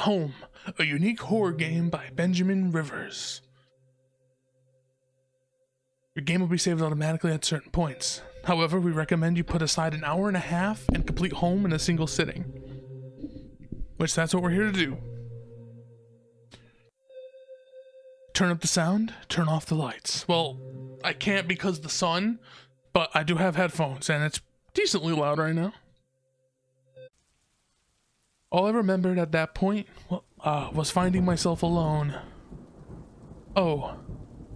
Home, a unique horror game by Benjamin Rivers. Your game will be saved automatically at certain points. However, we recommend you put aside an hour and a half and complete Home in a single sitting. Which that's what we're here to do. Turn up the sound, turn off the lights. Well, I can't because of the sun, but I do have headphones and it's decently loud right now. All I remembered at that point was finding myself alone. Oh,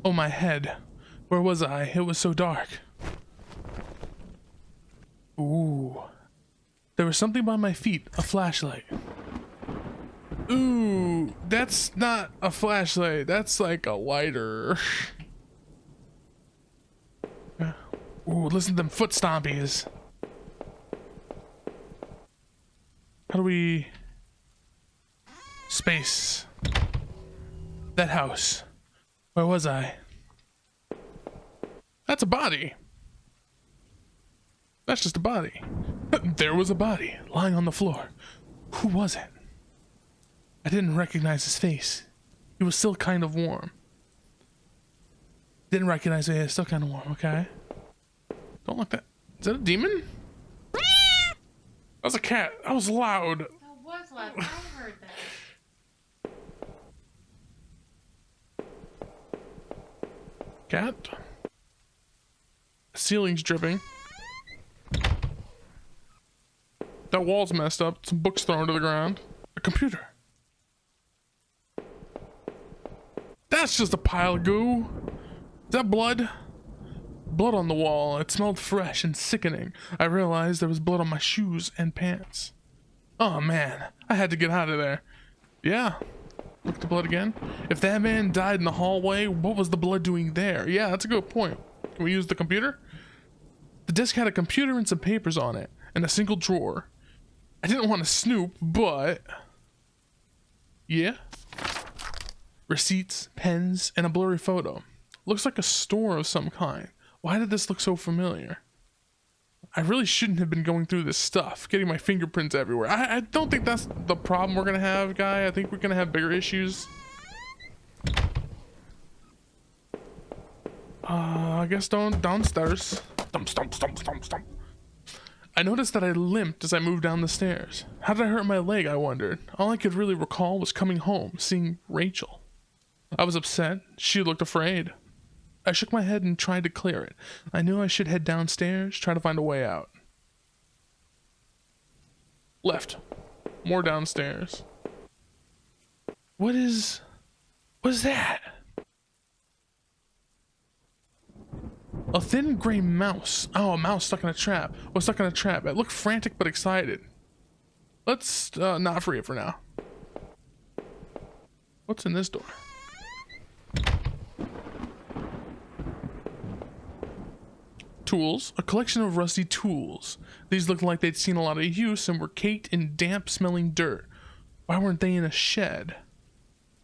my head. Where was I? It was so dark. Ooh. There was something by my feet, a flashlight. Ooh, that's not a flashlight. That's like a lighter. Ooh, listen to them foot stompies. How do we... Space. That house. Where was I? That's a body. That's just a body. There was a body lying on the floor. Who was it? I didn't recognize his face. He was still kind of warm. Didn't recognize it. Still kind of warm. Okay. Don't like that. Is that a demon? That was a cat. That was loud. That was loud. I heard that. Cat. The ceiling's dripping. That wall's messed up. Some books thrown to the ground. A computer. That's just a pile of goo. Is that blood? Blood on the wall. It smelled fresh and sickening. I realized there was blood on my shoes and pants. Oh man, I had to get out of there. Yeah. Look at the blood again. If that man died in the hallway, what was the blood doing there? Yeah, that's a good point. Can we use the computer? The desk had a computer and some papers on it, and a single drawer. I didn't want to snoop, but... yeah. Receipts, pens, and a blurry photo. Looks like a store of some kind. Why did this look so familiar? I really shouldn't have been going through this stuff, getting my fingerprints everywhere. I don't think that's the problem we're gonna have, guy. I think we're gonna have bigger issues. I guess downstairs. Stomp. I noticed that I limped as I moved down the stairs. How did I hurt my leg, I wondered. All I could really recall was coming home, seeing Rachel. I was upset. She looked afraid. I shook my head and tried to clear it. I knew I should head downstairs, try to find a way out. Left. More downstairs. What is that? A thin gray mouse. Oh, a mouse stuck in a trap. Was stuck in a trap. It looked frantic but excited. Let's not free it for now. What's in this door? Tools. A collection of rusty tools. These looked like they'd seen a lot of use and were caked in damp smelling dirt. Why weren't they in a shed?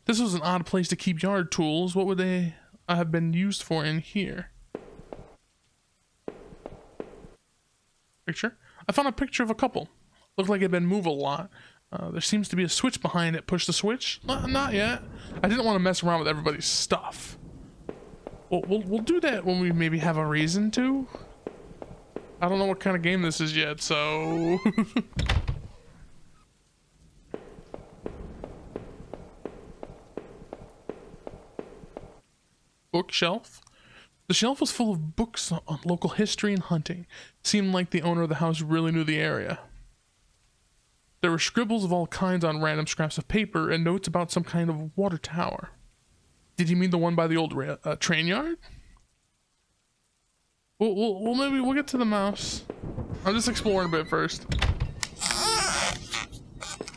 This was an odd place to keep yard tools. What would they have been used for in here? Picture? I found a picture of a couple. Looked like it had been moved a lot. There seems to be a switch behind it. Push the switch? Not yet. I didn't want to mess around with everybody's stuff. Well, we'll do that when we maybe have a reason to. I don't know what kind of game this is yet, so... Bookshelf. The shelf was full of books on local history and hunting. Seemed like the owner of the house really knew the area. There were scribbles of all kinds on random scraps of paper and notes about some kind of water tower. Did you mean the one by the old train yard? Well, maybe we'll get to the mouse. I'm just exploring a bit first.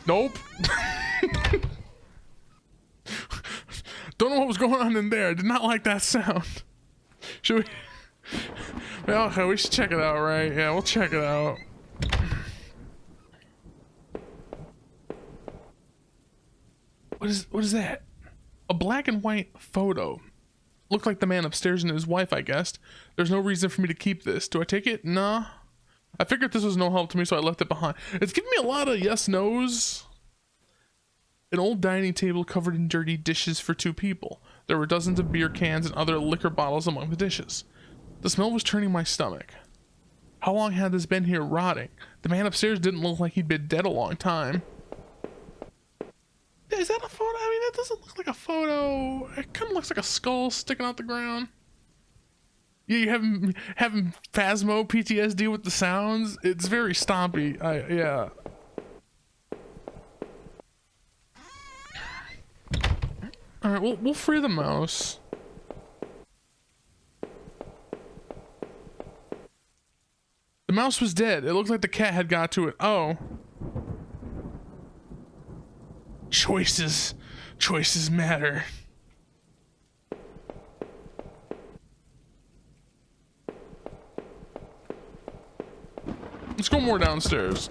Nope. Don't know what was going on in there. I did not like that sound. Should we? Well, okay, we should check it out, right? Yeah, we'll check it out. What is that? A black and white photo. Looked like the man upstairs and his wife, I guessed. There's no reason for me to keep this. Do I take it? Nah. I figured this was no help to me, so I left it behind. It's giving me a lot of yes, no's. An old dining table covered in dirty dishes for 2 people. There were dozens of beer cans and other liquor bottles among the dishes. The smell was turning my stomach. How long had this been here rotting? The man upstairs didn't look like he'd been dead a long time. Is that a photo? I mean, that doesn't look like a photo. It kind of looks like a skull sticking out the ground. Yeah, you having Phasmo PTSD with the sounds. It's very stompy. Yeah. All right, we'll free the mouse. The mouse was dead. It looked like the cat had got to it. Oh. Choices matter. Let's go more downstairs.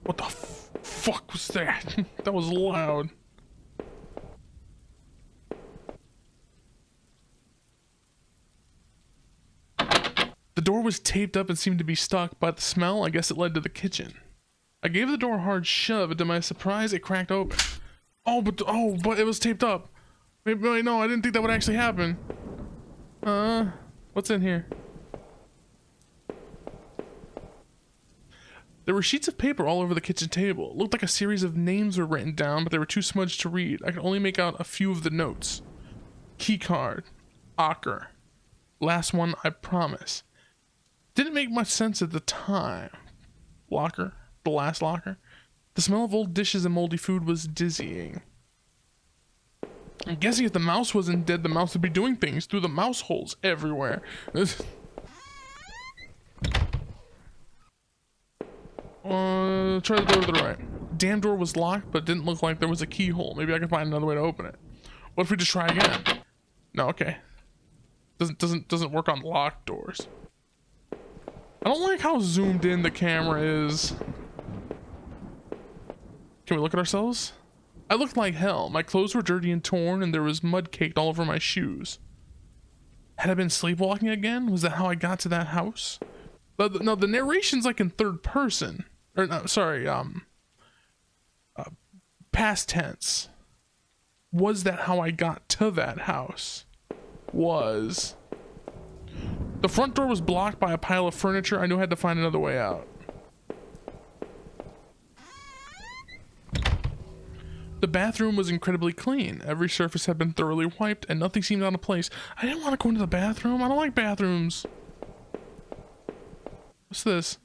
What the fuck was that? That was loud. The door was taped up and seemed to be stuck. By the smell, I guess it led to the kitchen. I gave the door a hard shove, but to my surprise, it cracked open. Oh, but it was taped up. Wait, no, I didn't think that would actually happen. What's in here? There were sheets of paper all over the kitchen table. It looked like a series of names were written down, but they were too smudged to read. I could only make out a few of the notes. Key card. Ocker. Last one, I promise. Didn't make much sense at the time. Locker. The last locker. The smell of old dishes and moldy food was dizzying. I'm guessing if the mouse wasn't dead, the mouse would be doing things through the mouse holes everywhere. Try the door to the right. Damn door was locked, but it didn't look like there was a keyhole. Maybe I can find another way to open it. What if we just try again? No, okay. Doesn't work on locked doors. I don't like how zoomed in the camera is. Can we look at ourselves? I looked like hell. My clothes were dirty and torn, and there was mud caked all over my shoes. Had I been sleepwalking again? Was that how I got to that house? No, the narration's like in third person. Or no, sorry, past tense. Was that how I got to that house? Was. The front door was blocked by a pile of furniture. I knew I had to find another way out. The bathroom was incredibly clean. Every surface had been thoroughly wiped and nothing seemed out of place. I didn't want to go into the bathroom. I don't like bathrooms. What's this?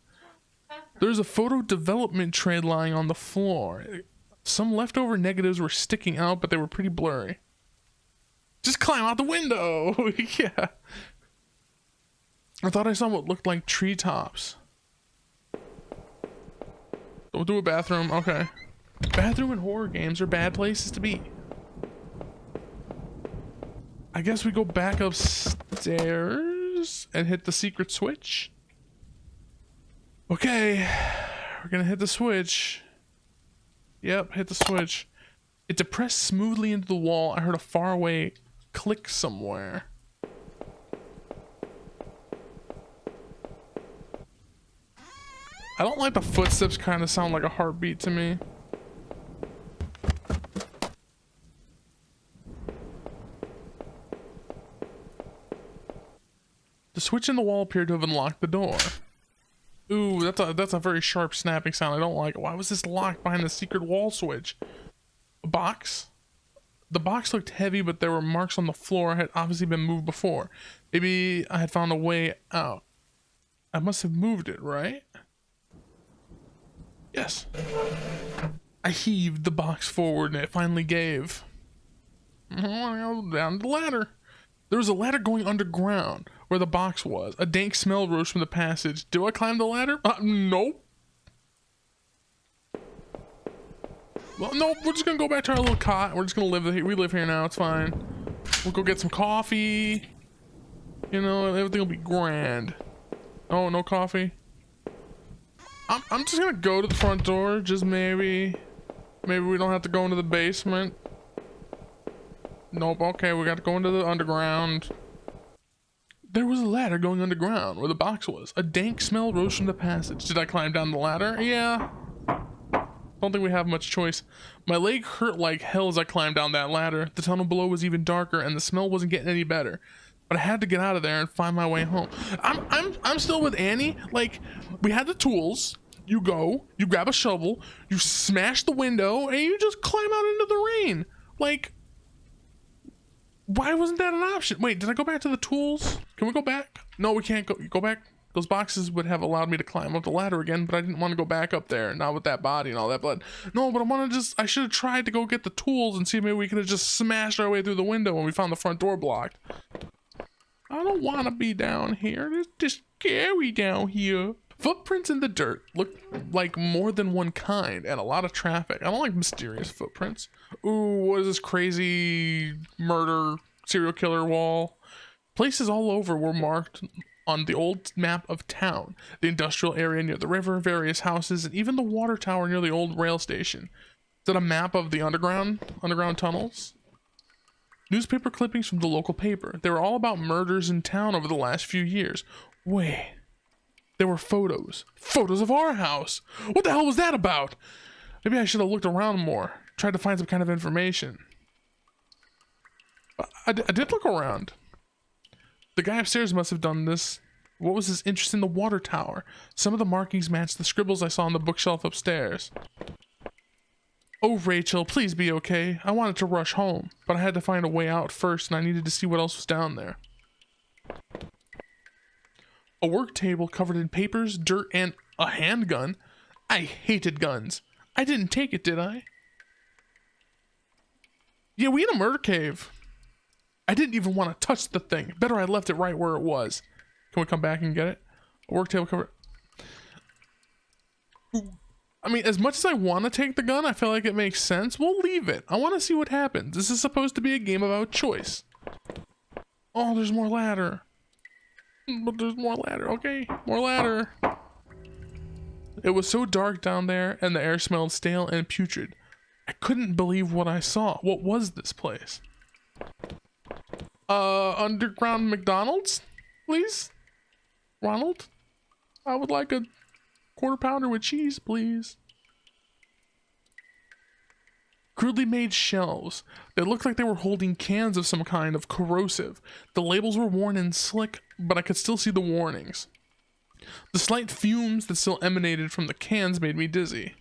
There's a photo development tray lying on the floor. Some leftover negatives were sticking out, but they were pretty blurry. Just climb out the window. Yeah. I thought I saw what looked like treetops. Don't do a bathroom. Okay. Bathroom and horror games are bad places to be. I guess we go back upstairs and hit the secret switch. Okay. We're gonna hit the switch. Yep, hit the switch. It depressed smoothly into the wall. I heard a faraway click somewhere. I don't like the footsteps kind of sound like a heartbeat to me. The switch in the wall appeared to have unlocked the door. Ooh, that's a very sharp snapping sound. I don't like it. Why was this locked behind the secret wall switch? A box? The box looked heavy, but there were marks on the floor. It had obviously been moved before. Maybe I had found a way out. I must have moved it, right? Yes. I heaved the box forward and it finally gave. I go down the ladder. There was a ladder going underground where the box was. A dank smell rose from the passage. Do I climb the ladder? Nope. Well, no, we're just gonna go back to our little cot. We're just gonna live here. We live here now. It's fine. We'll go get some coffee. You know, everything will be grand. Oh, no coffee? I'm just gonna go to the front door. Just maybe. Maybe we don't have to go into the basement. Nope, okay, we got to go into the underground. There was a ladder going underground where the box was. A dank smell rose from the passage. Did I climb down the ladder? Yeah. Don't think we have much choice. My leg hurt like hell as I climbed down that ladder. The tunnel below was even darker and the smell wasn't getting any better. But I had to get out of there and find my way home. I'm still with Annie. Like, we had the tools. You go, you grab a shovel, you smash the window, and you just climb out into the rain. Like, why wasn't that an option? Wait, did I go back to the tools? Can we go back? No, we can't go back. Those boxes would have allowed me to climb up the ladder again, but I didn't want to go back up there, not with that body and all that blood. No, but I should have tried to go get the tools and see if maybe we could have just smashed our way through the window when we found the front door blocked. I don't want to be down here. It's just scary down here. Footprints in the dirt look like more than one kind and a lot of traffic. I don't like mysterious footprints. Ooh, what is this crazy murder serial killer wall? Places all over were marked on the old map of town. The industrial area near the river, various houses, and even the water tower near the old rail station. Is that a map of the underground tunnels? Newspaper clippings from the local paper. They were all about murders in town over the last few years. Wait. There were photos. Photos of our house. What the hell was that about? Maybe I should have looked around more. Tried to find some kind of information. I did look around. The guy upstairs must have done this. What was his interest in the water tower? Some of the markings matched the scribbles I saw on the bookshelf upstairs. Oh, Rachel, please be okay. I wanted to rush home, but I had to find a way out first, and I needed to see what else was down there. A work table covered in papers, dirt, and a handgun. I hated guns. I didn't take it, did I? Yeah, we in a murder cave. I didn't even want to touch the thing. Better I left it right where it was. Can we come back and get it? A work table covered. Ooh. I mean, as much as I want to take the gun, I feel like it makes sense. We'll leave it. I want to see what happens. This is supposed to be a game about choice. Oh, there's more ladder. But there's more ladder. Okay, more ladder. It was so dark down there, and the air smelled stale and putrid. I couldn't believe what I saw. What was this place? Underground McDonald's, please? Ronald? I would like a quarter pounder with cheese, please. Crudely made shelves. They looked like they were holding cans of some kind of corrosive. The labels were worn and slick, but I could still see the warnings. The slight fumes that still emanated from the cans made me dizzy.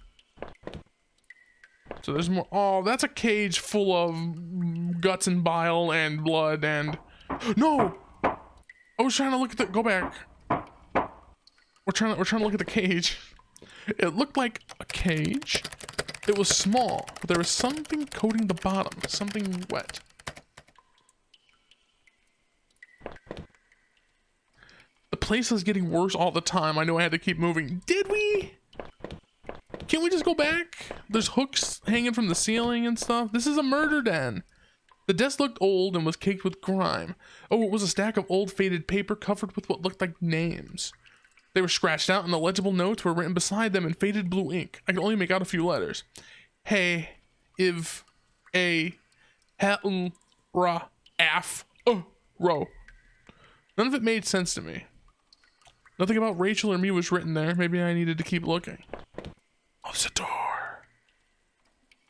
So there's more. Oh, that's a cage full of guts and bile and blood and... No! I was trying to look at the... Go back. We're trying to look at the cage. It looked like a cage. It was small, but there was something coating the bottom. Something wet. The place was getting worse all the time. I knew I had to keep moving. Did we? Can't we just go back? There's hooks hanging from the ceiling and stuff. This is a murder den. The desk looked old and was caked with grime. Oh, it was a stack of old faded paper covered with what looked like names. They were scratched out and illegible notes were written beside them in faded blue ink. I could only make out a few letters. Hey, Iv, A, Hatton, Ra, Af, Ro. None of it made sense to me. Nothing about Rachel or me was written there. Maybe I needed to keep looking. Oh, there's a door.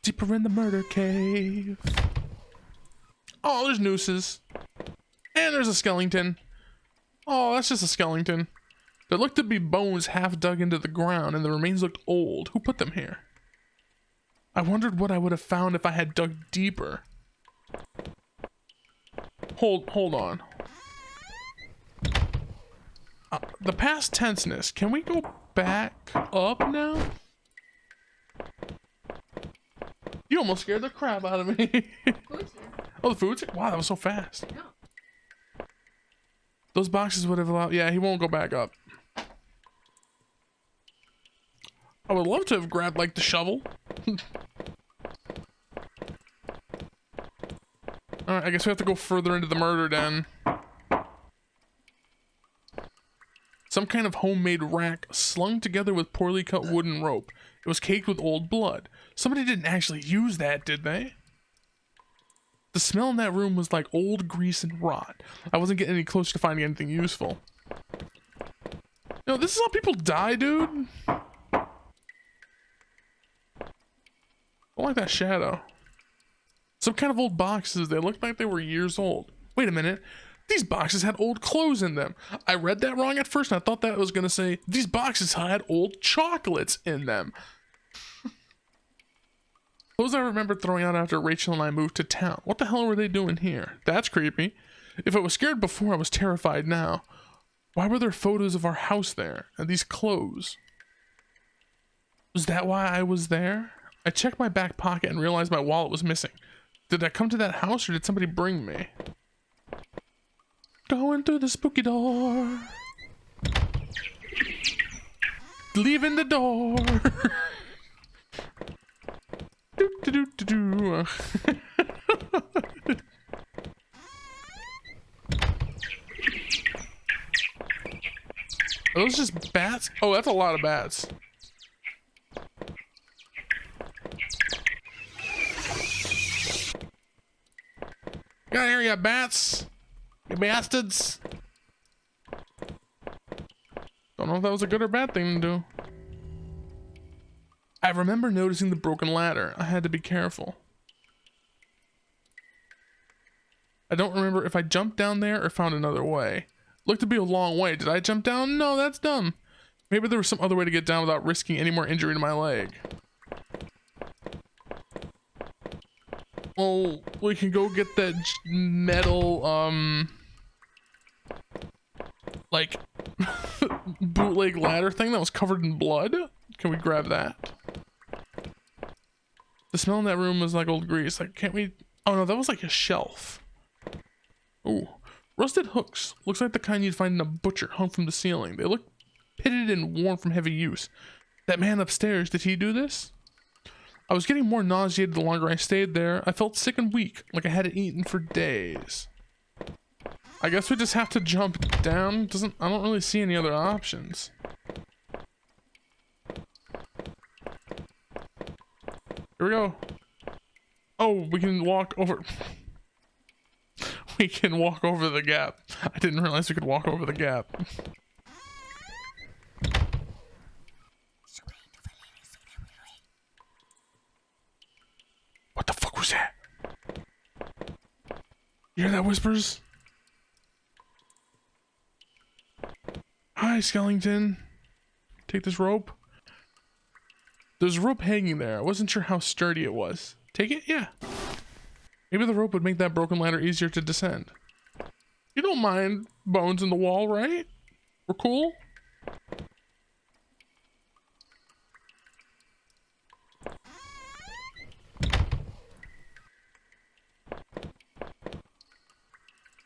Deeper in the murder cave. Oh, there's nooses. And there's a skeleton. Oh, that's just a skeleton. There looked to be bones half dug into the ground, and the remains looked old. Who put them here? I wondered what I would have found if I had dug deeper. Hold on. The past tenseness. Can we go back up now? You almost scared the crap out of me. Food's here. Oh, the food's here? Wow, that was so fast. No. Those boxes would have allowed... Yeah, he won't go back up. I would love to have grabbed, like, the shovel. Alright, I guess we have to go further into the murder den. Some kind of homemade rack slung together with poorly cut wooden rope. It was caked with old blood. Somebody didn't actually use that, did they? The smell in that room was like old grease and rot. I wasn't getting any closer to finding anything useful. You know, this is how people die, dude. I don't like that shadow. Some kind of old boxes. They looked like they were years old. Wait a minute. These boxes had old clothes in them. I read that wrong at first, and I thought that was going to say, these boxes had old chocolates in them. Those I remember throwing out after Rachel and I moved to town. What the hell were they doing here? That's creepy. If I was scared before, I was terrified now. Why were there photos of our house there? And these clothes? Was that why I was there? I checked my back pocket and realized my wallet was missing. Did I come to that house or did somebody bring me? Going through the spooky door. Leaving the door. Do, do, do, do, do. Are those just bats? Oh, that's a lot of bats. Get out of here, you bats. You bastards. Don't know if that was a good or bad thing to do. I remember noticing the broken ladder. I had to be careful. I don't remember if I jumped down there or found another way. Looked to be a long way. Did I jump down? No, that's dumb. Maybe there was some other way to get down without risking any more injury to my leg. Well, we can go get that metal, like, bootleg ladder thing that was covered in blood. Can we grab that? The smell in that room was like old grease. Like, can't we? Oh no, that was like a shelf. Ooh. Rusted hooks. Looks like the kind you'd find in a butcher, hung from the ceiling. They look pitted and worn from heavy use. That man upstairs, did he do this? I was getting more nauseated the longer I stayed there. I felt sick and weak, like I hadn't eaten for days. I guess we just have to jump down. I don't really see any other options. Here we go. Oh, we can walk over. We can walk over the gap. I didn't realize we could walk over the gap. What the fuck was that? You hear that whispers? Hi, Skellington. Take this rope. There's a rope hanging there. I wasn't sure how sturdy it was. Take it? Yeah. Maybe the rope would make that broken ladder easier to descend. You don't mind bones in the wall, right? We're cool?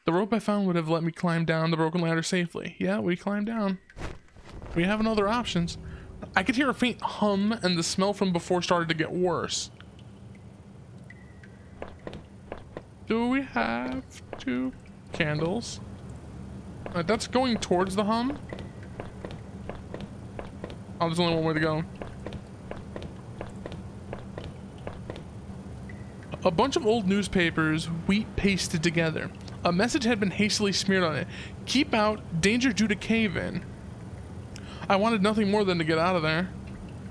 The rope I found would have let me climb down the broken ladder safely. Yeah, we climbed down. We have no other options. I could hear a faint hum and the smell from before started to get worse. Do we have 2 candles? That's going towards the hum. Oh, there's only one way to go. A bunch of old newspapers, wheat pasted together. A message had been hastily smeared on it. Keep out, danger due to cave in. I wanted nothing more than to get out of there.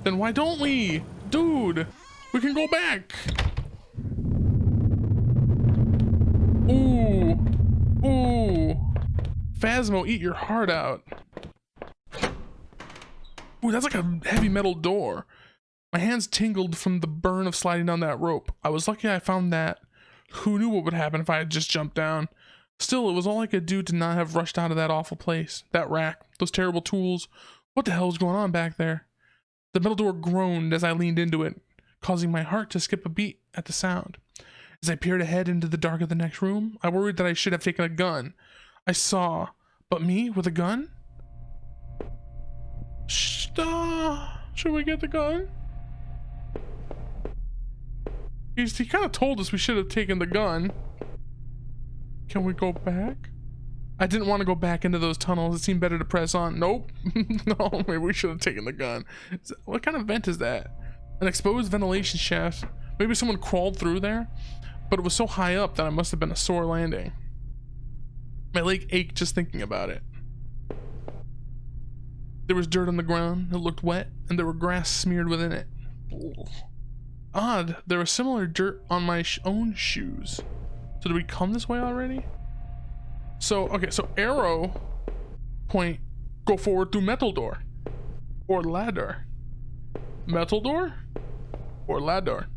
Then why don't we? Dude, we can go back. Ooh. Ooh. Phasmo, eat your heart out. Ooh, that's like a heavy metal door. My hands tingled from the burn of sliding down that rope. I was lucky I found that. Who knew what would happen if I had just jumped down? Still, it was all I could do to not have rushed out of that awful place. That rack, those terrible tools. What the hell was going on back there? The metal door groaned as I leaned into it, causing my heart to skip a beat at the sound. As I peered ahead into the dark of the next room, I worried that I should have taken a gun. I saw, but me with a gun? Should we get the gun? He kind of told us we should have taken the gun. Can we go back? I didn't want to go back into those tunnels. It seemed better to press on. Nope. No, maybe we should have taken the gun. What kind of vent is that? An exposed ventilation shaft. Maybe someone crawled through there, but it was so high up that it must have been a sore landing. My leg ached just thinking about it. There was dirt on the ground. It looked wet, and there were grass smeared within it. Ugh. Odd, there was similar dirt on my own shoes. So did we come this way already? So, okay, so arrow point, go forward through metal door or ladder. Metal door or ladder?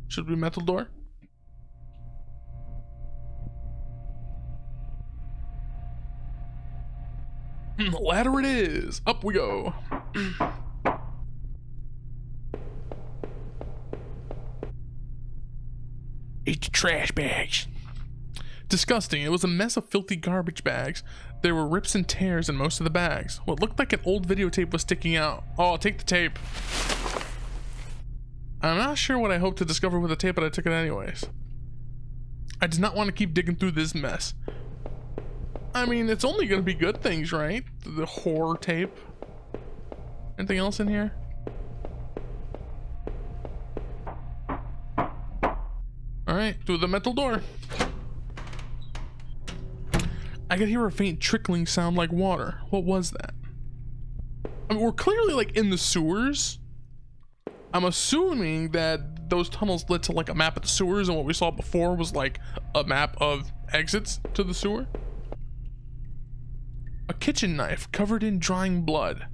Should be metal door. Ladder it is. Up we go. Eat the trash bags. Disgusting. It was a mess of filthy garbage bags. There were rips and tears in most of the bags. What looked like an old videotape was sticking out. Oh, I'll take the tape. I'm not sure what I hoped to discover with the tape, but I took it anyways. I did not want to keep digging through this mess. I mean, it's only going to be good things, right? The horror tape. Anything else in here? Alright, through the metal door. I could hear a faint trickling sound like water. What was that? I mean, we're clearly like in the sewers. I'm assuming that those tunnels led to like a map of the sewers, and what we saw before was like a map of exits to the sewer. A kitchen knife covered in drying blood.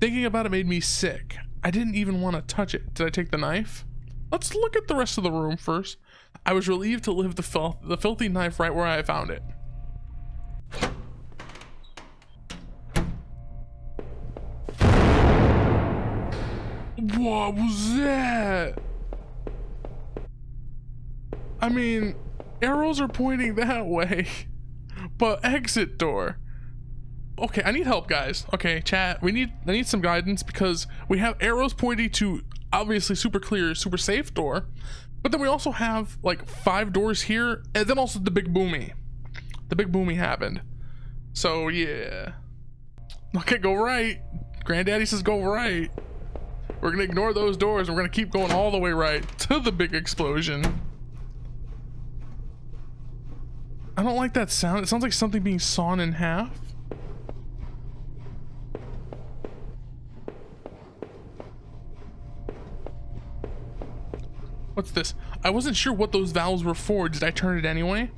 Thinking about it made me sick. I didn't even want to touch it. Did I take the knife? Let's look at the rest of the room first. I was relieved to leave the filthy knife right where I found it. What was that? I mean, arrows are pointing that way, but exit door. Okay, I need help, guys. Okay, chat, I need some guidance because we have arrows pointing to obviously super clear, super safe door, but then we also have like 5 doors here, and then also the big boomy. The big boomy happened. So yeah. Okay, go right. Granddaddy says go right. We're gonna ignore those doors and we're gonna keep going all the way right to the big explosion. I don't like that sound. It sounds like something being sawn in half. What's this? I wasn't sure what those valves were for. Did I turn it anyway?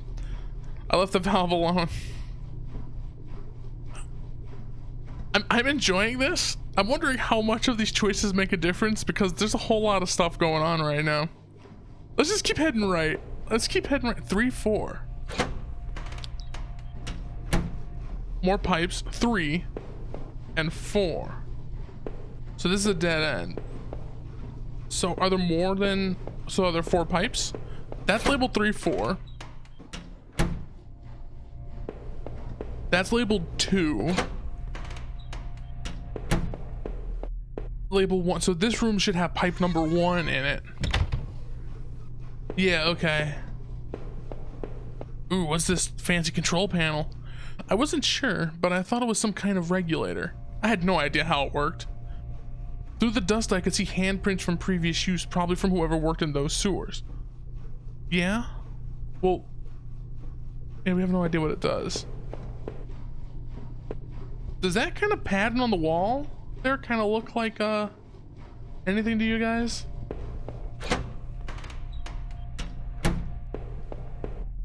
I left the valve alone. I'm enjoying this. I'm wondering how much of these choices make a difference because there's a whole lot of stuff going on right now. Let's just keep heading right. Let's keep heading right. 3, 4. More pipes. 3 and 4. So this is a dead end. So are there more than... So are there 4 pipes? That's labeled 3, 4. That's labeled 2. Label 1. So this room should have pipe number 1 in it. Yeah, okay. Ooh, what's this fancy control panel? I wasn't sure, but I thought it was some kind of regulator. I had no idea how it worked. Through the dust, I could see handprints from previous use, probably from whoever worked in those sewers. Yeah? Well, yeah, we have no idea what it does. Does that kind of pattern on the wall there kind of look like anything to you guys?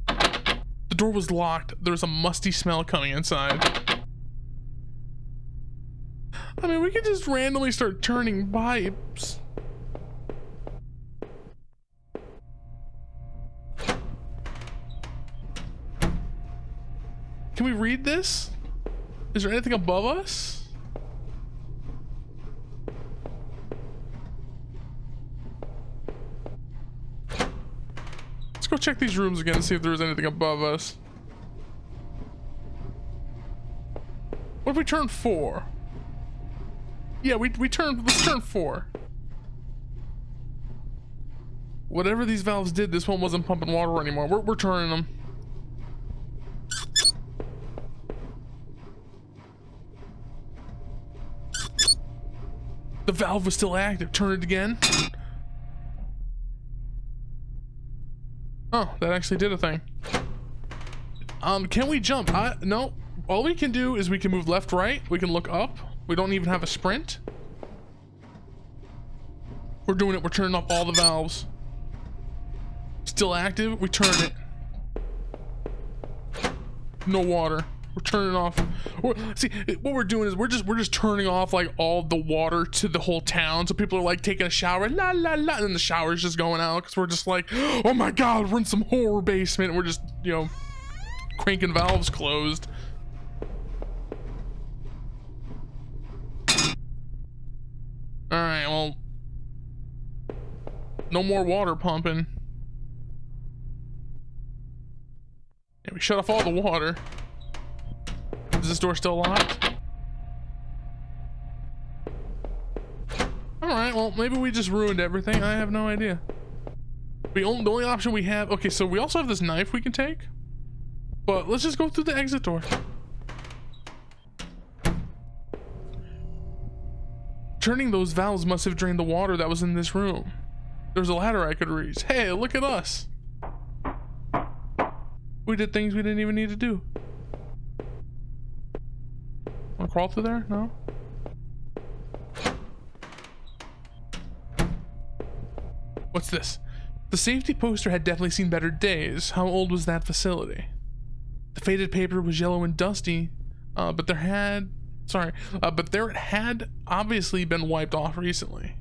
The door was locked. There was a musty smell coming inside. I mean, we could just randomly start turning pipes. Can we read this? Is there anything above us? Let's go check these rooms again and see if there's anything above us. What if we turn 4? Yeah, let's turn 4. Whatever these valves did, this one wasn't pumping water anymore. We're turning them. The valve was still active. Turn it again. Oh, that actually did a thing. Can we jump? No. All we can do is we can move left, right. We can look up. We don't even have a sprint. We're doing it. We're turning off all the valves. Still active. We turn it. No water. We're turning off. See, what we're doing is we're just turning off like all the water to the whole town. So people are like taking a shower, la la la, and then the shower's just going out because we're just like, oh my god, we're in some horror basement. And we're just, you know, cranking valves closed. All right, well, no more water pumping. Yeah, we shut off all the water. Is this door still locked? All right, well, maybe we just ruined everything. I have no idea. The only option we have, okay, so we also have this knife we can take, but let's just go through the exit door. Turning those valves must have drained the water that was in this room. There's a ladder I could reach. Hey, look at us. We did things we didn't even need to do. Wanna crawl through there? No? What's this? The safety poster had definitely seen better days. How old was that facility? The faded paper was yellow and dusty, but there had obviously been wiped off recently.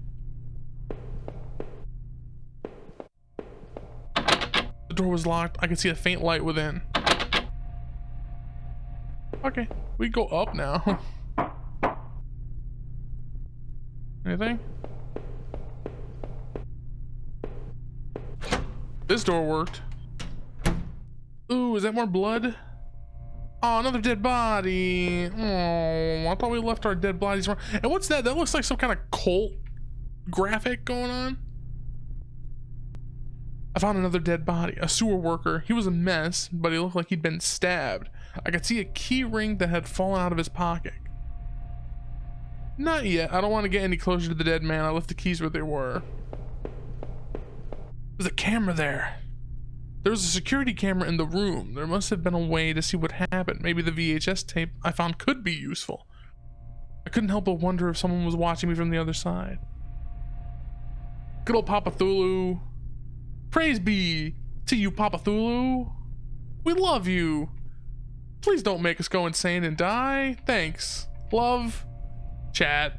The door was locked. I could see a faint light within. Okay, we go up now. Anything? This door worked. Ooh, is that more blood? Oh, another dead body. Oh, I thought we left our dead bodies around. And what's that? That looks like some kind of cult graphic going on. I found another dead body, a sewer worker. He was a mess, but he looked like he'd been stabbed. I could see a key ring that had fallen out of his pocket. Not yet. I don't want to get any closer to the dead man. I left the keys where they were. There's a camera there. There was a security camera in the room. There must have been a way to see what happened. Maybe the VHS tape I found could be useful. I couldn't help but wonder if someone was watching me from the other side. Good old Papa Thulu. Praise be to you, Papa Thulu. We love you. Please don't make us go insane and die. Thanks. Love. Chat.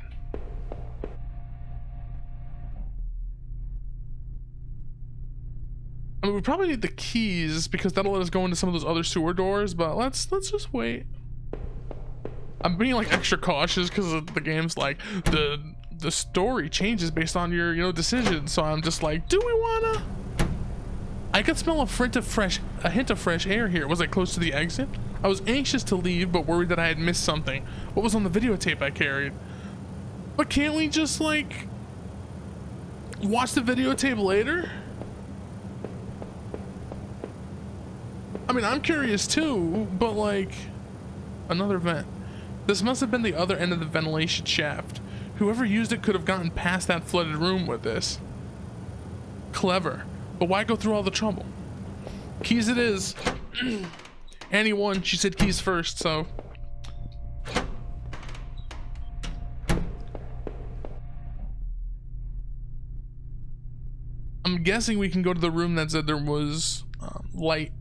I mean, we probably need the keys because that'll let us go into some of those other sewer doors, but let's just wait. I'm being like extra cautious because the game's like the story changes based on your decisions. So I'm just like, do we wanna? I could smell a hint of fresh air here. Was I close to the exit? I was anxious to leave, but worried that I had missed something. What was on the videotape I carried? But can't we just like watch the videotape later? I mean, I'm curious too, but like, another vent. This must have been the other end of the ventilation shaft. Whoever used it could have gotten past that flooded room with this. Clever, but why go through all the trouble? Keys it is. Annie won, she said keys first, so. I'm guessing we can go to the room that said there was light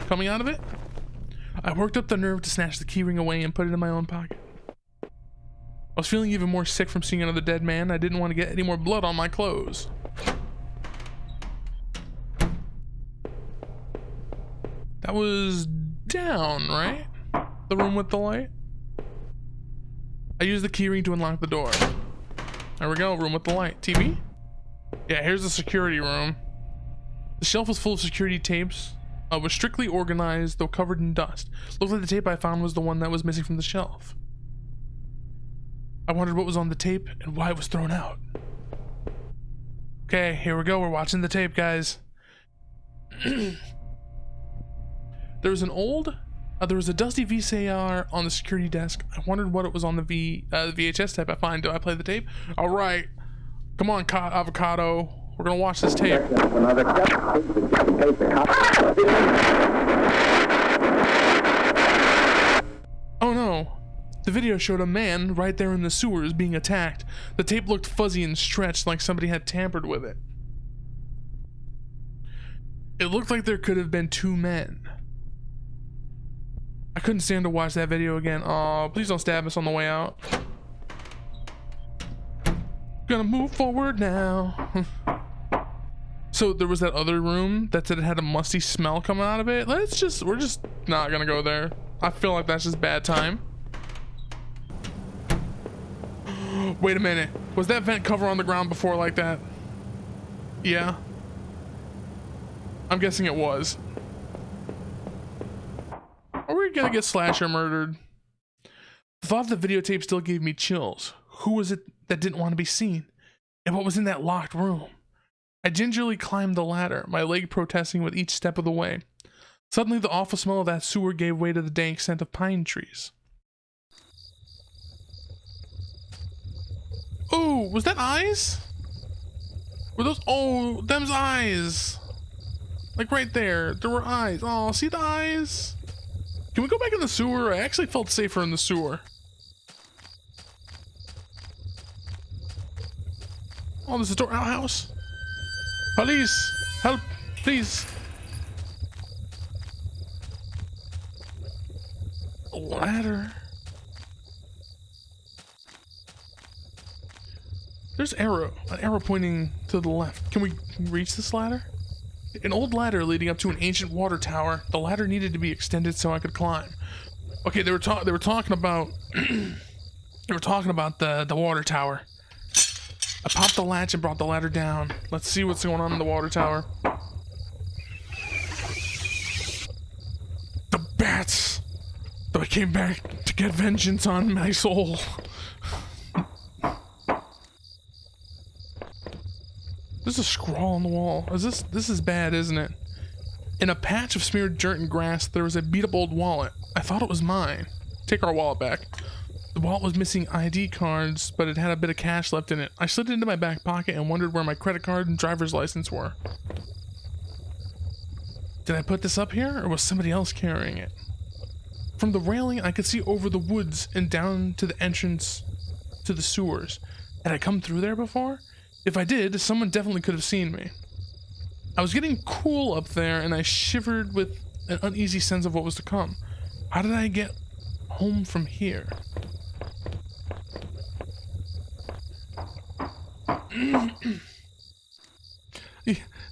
coming out of it. I worked up the nerve to snatch the keyring away and put it in my own pocket. I was feeling even more sick from seeing another dead man. I didn't want to get any more blood on my clothes. That was down, right? The room with the light? I used the keyring to unlock the door. There we go, room with the light. TV? Yeah, here's the security room. The shelf was full of security tapes. Was strictly organized, though covered in dust. Looked like the tape I found was the one that was missing from the shelf. I wondered what was on the tape and why it was thrown out. Okay, here we go. We're watching the tape, guys. There was a dusty VCR on the security desk. I wondered what it was on the VHS tape I find. Do I play the tape? All right. Come on, avocado. We're gonna watch this tape. Oh no. The video showed a man right there in the sewers being attacked. The tape looked fuzzy and stretched like somebody had tampered with it. It looked like there could have been two men. I couldn't stand to watch that video again. Oh, please don't stab us on the way out. Gonna move forward now. So there was that other room that said it had a musty smell coming out of it. We're just not gonna go there. I feel like that's just bad time. Wait a minute. Was that vent cover on the ground before like that? Yeah. I'm guessing it was. Are we gonna get slasher murdered? The thought of the videotape still gave me chills. Who was it that didn't want to be seen? And what was in that locked room? I gingerly climbed the ladder, my leg protesting with each step of the way. Suddenly, the awful smell of that sewer gave way to the dank scent of pine trees. Oh, was that eyes? Were those? Oh, them's eyes. Like right there. There were eyes. Oh, see the eyes? Can we go back in the sewer? I actually felt safer in the sewer. Oh, there's a door. Outhouse. Police! Help! Please! A ladder. There's an arrow pointing to the left. Can we reach this ladder? An old ladder leading up to an ancient water tower. The ladder needed to be extended so I could climb. Okay, they were talking about the water tower. I popped the latch and brought the ladder down. Let's see what's going on in the water tower. The bats! Though I came back to get vengeance on my soul. There's a scrawl on the wall. This is bad, isn't it? In a patch of smeared dirt and grass, there was a beat-up old wallet. I thought it was mine. Take our wallet back. The wallet was missing ID cards, but it had a bit of cash left in it. I slid it into my back pocket and wondered where my credit card and driver's license were. Did I put this up here, or was somebody else carrying it? From the railing, I could see over the woods and down to the entrance to the sewers. Had I come through there before? If I did, someone definitely could have seen me. I was getting cool up there, and I shivered with an uneasy sense of what was to come. How did I get home from here?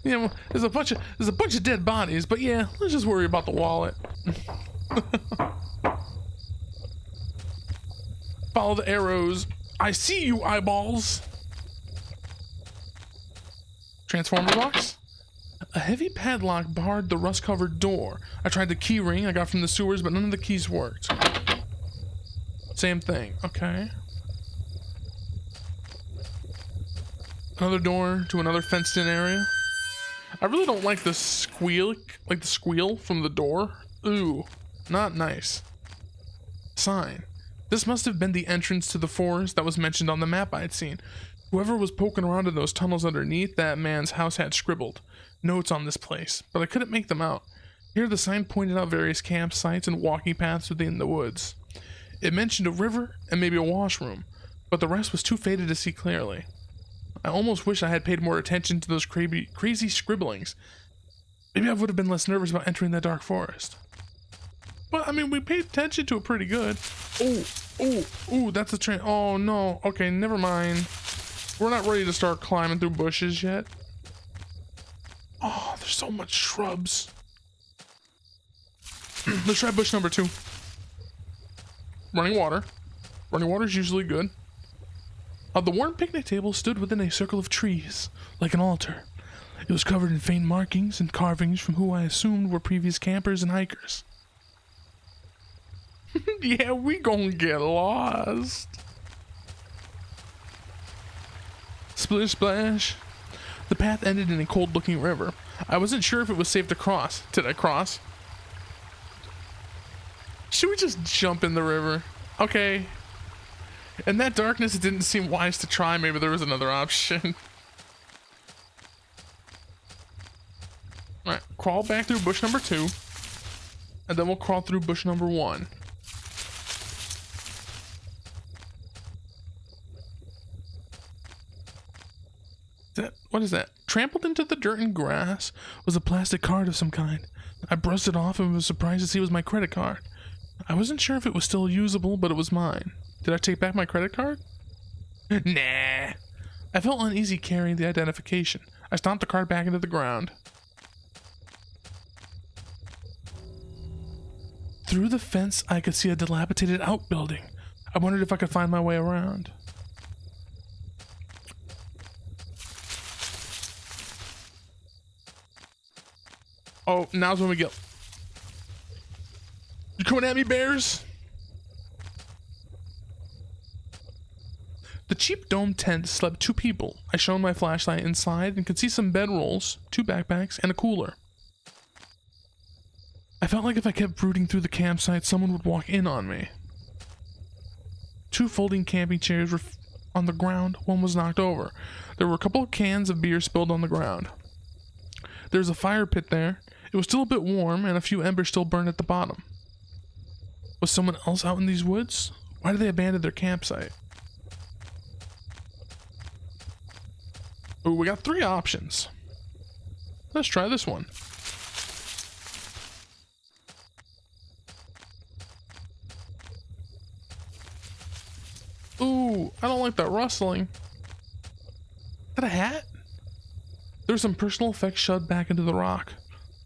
Yeah, well, there's a bunch of dead bodies, but yeah, let's just worry about the wallet. Follow the arrows. I see you, eyeballs. Transformer box. A heavy padlock barred the rust-covered door. I tried the key ring I got from the sewers, but none of the keys worked. Same thing. Okay. Another door to another fenced-in area. I really don't like the squeal from the door. Ooh, not nice. Sign. This must have been the entrance to the forest that was mentioned on the map I'd seen. Whoever was poking around in those tunnels underneath that man's house had scribbled notes on this place, but I couldn't make them out. Here the sign pointed out various campsites and walking paths within the woods. It mentioned a river and maybe a washroom, but the rest was too faded to see clearly. I almost wish I had paid more attention to those crazy scribblings. Maybe I would have been less nervous about entering that dark forest. But, I mean, we paid attention to it pretty good. Oh, that's a train. Oh, no. Okay, never mind. We're not ready to start climbing through bushes yet. Oh, there's so much shrubs. Let's try bush number 2. Running water. Running water is usually good. The worn picnic table stood within a circle of trees, like an altar. It was covered in faint markings and carvings from who I assumed were previous campers and hikers. Yeah, we gonna get lost. Splish splash. The path ended in a cold-looking river. I wasn't sure if it was safe to cross. Did I cross? Should we just jump in the river? Okay. In that darkness, it didn't seem wise to try. Maybe there was another option. Alright, crawl back through bush number 2. And then we'll crawl through bush number 1. What is that? Trampled into the dirt and grass was a plastic card of some kind. I brushed it off and was surprised to see it was my credit card. I wasn't sure if it was still usable, but it was mine. Did I take back my credit card? Nah. I felt uneasy carrying the identification. I stomped the card back into the ground. Through the fence, I could see a dilapidated outbuilding. I wondered if I could find my way around. Oh, now's when we get... You coming at me, bears? The cheap dome tent slept 2 people. I shone my flashlight inside and could see some bedrolls, 2 backpacks, and a cooler. I felt like if I kept rooting through the campsite, someone would walk in on me. 2 folding camping chairs were on the ground. One was knocked over. There were a couple of cans of beer spilled on the ground. There was a fire pit there. It was still a bit warm, and a few embers still burned at the bottom. Was someone else out in these woods? Why did they abandon their campsite? Ooh, we got 3 options. Let's try this one. Ooh, I don't like that rustling. Is that a hat? There was some personal effects shoved back into the rock.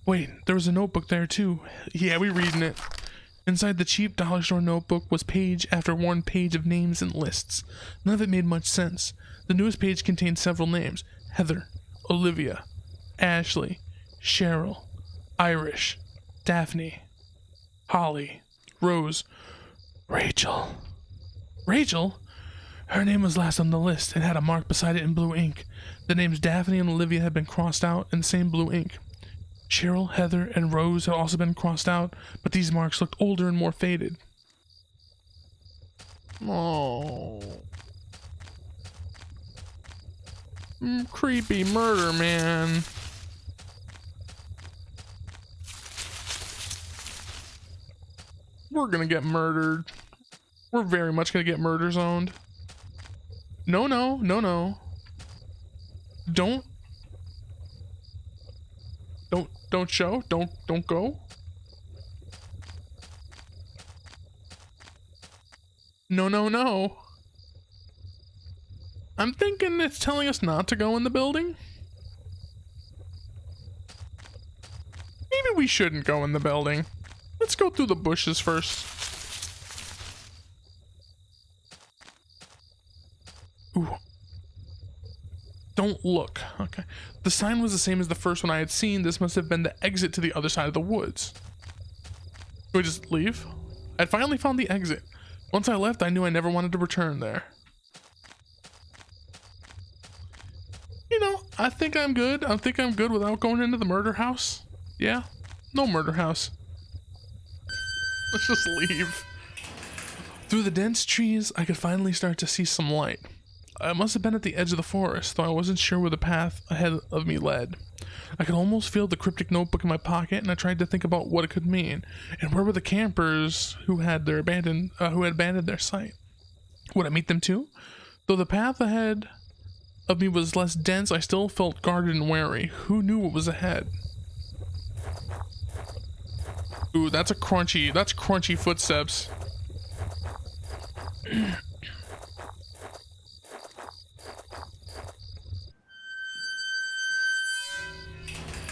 Wait, there was a notebook there too. Yeah, we reading it. Inside the cheap dollar store notebook was page after one page of names and lists. None of it made much sense. The newest page contained several names. Heather, Olivia, Ashley, Cheryl, Irish, Daphne, Holly, Rose, Rachel. Rachel? Her name was last on the list and had a mark beside it in blue ink. The names Daphne and Olivia had been crossed out in the same blue ink. Cheryl, Heather, and Rose had also been crossed out, but these marks looked older and more faded. Oh. Creepy murder, man. We're gonna get murdered. We're very much gonna get murder zoned. No, no, no, no. Don't show. Don't go. No, no, no. I'm thinking it's telling us not to go in the building. Maybe we shouldn't go in the building. Let's go through the bushes first. Ooh. Don't look. Okay. The sign was the same as the first one I had seen. This must have been the exit to the other side of the woods. Can we just leave? I'd finally found the exit. Once I left, I knew I never wanted to return there. You know, I think I'm good. I think I'm good without going into the murder house. Yeah? No murder house. Let's just leave. Through the dense trees, I could finally start to see some light. I must have been at the edge of the forest, though I wasn't sure where the path ahead of me led. I could almost feel the cryptic notebook in my pocket, and I tried to think about what it could mean, and where were the campers who had abandoned their site. Would I meet them too? Though the path ahead of me was less dense, I still felt guarded and wary. Who knew what was ahead? Ooh, that's crunchy footsteps.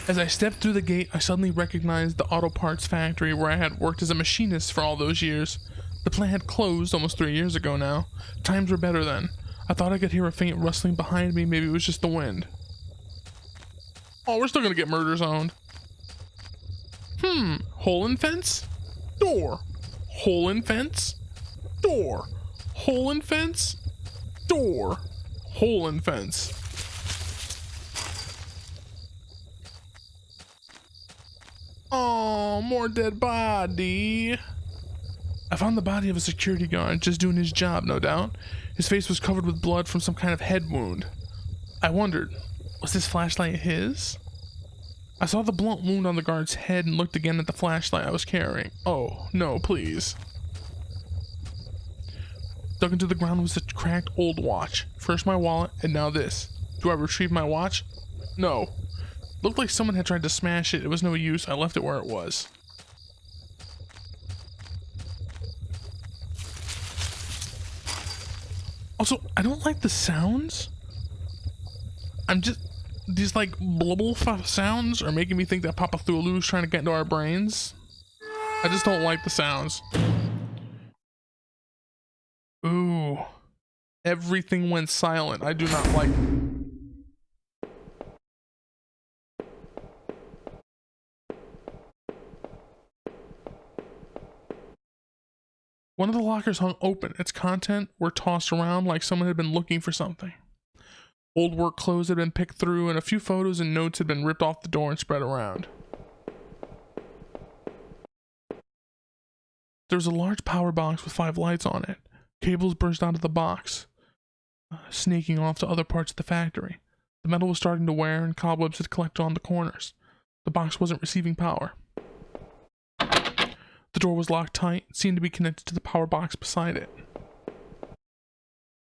As I stepped through the gate, I suddenly recognized the auto parts factory where I had worked as a machinist for all those years. The plant had closed almost 3 years ago now. Times were better then. I thought I could hear a faint rustling behind me. Maybe it was just the wind. Oh, we're still gonna get murder zoned. Hole in fence? Door. Hole in fence? Door. Hole in fence? Door. Hole in fence. Oh, more dead body. I found the body of a security guard, just doing his job, no doubt. His face was covered with blood from some kind of head wound. I wondered, was this flashlight his? I saw the blunt wound on the guard's head and looked again at the flashlight I was carrying. Oh, no, please. Dug into the ground was the cracked old watch. First my wallet, and now this. Do I retrieve my watch? No. Looked like someone had tried to smash it. It was no use. I left it where it was. Also, I don't like the sounds. These like blubble sounds are making me think that Papa Thulu's trying to get into our brains. I just don't like the sounds. Ooh. Everything went silent. I do not like. One of the lockers hung open. Its content were tossed around like someone had been looking for something. Old work clothes had been picked through, and a few photos and notes had been ripped off the door and spread around. There was a large power box with 5 lights on it. Cables burst out of the box, snaking off to other parts of the factory. The metal was starting to wear, and cobwebs had collected on the corners. The box wasn't receiving power. The door was locked tight, seemed to be connected to the power box beside it.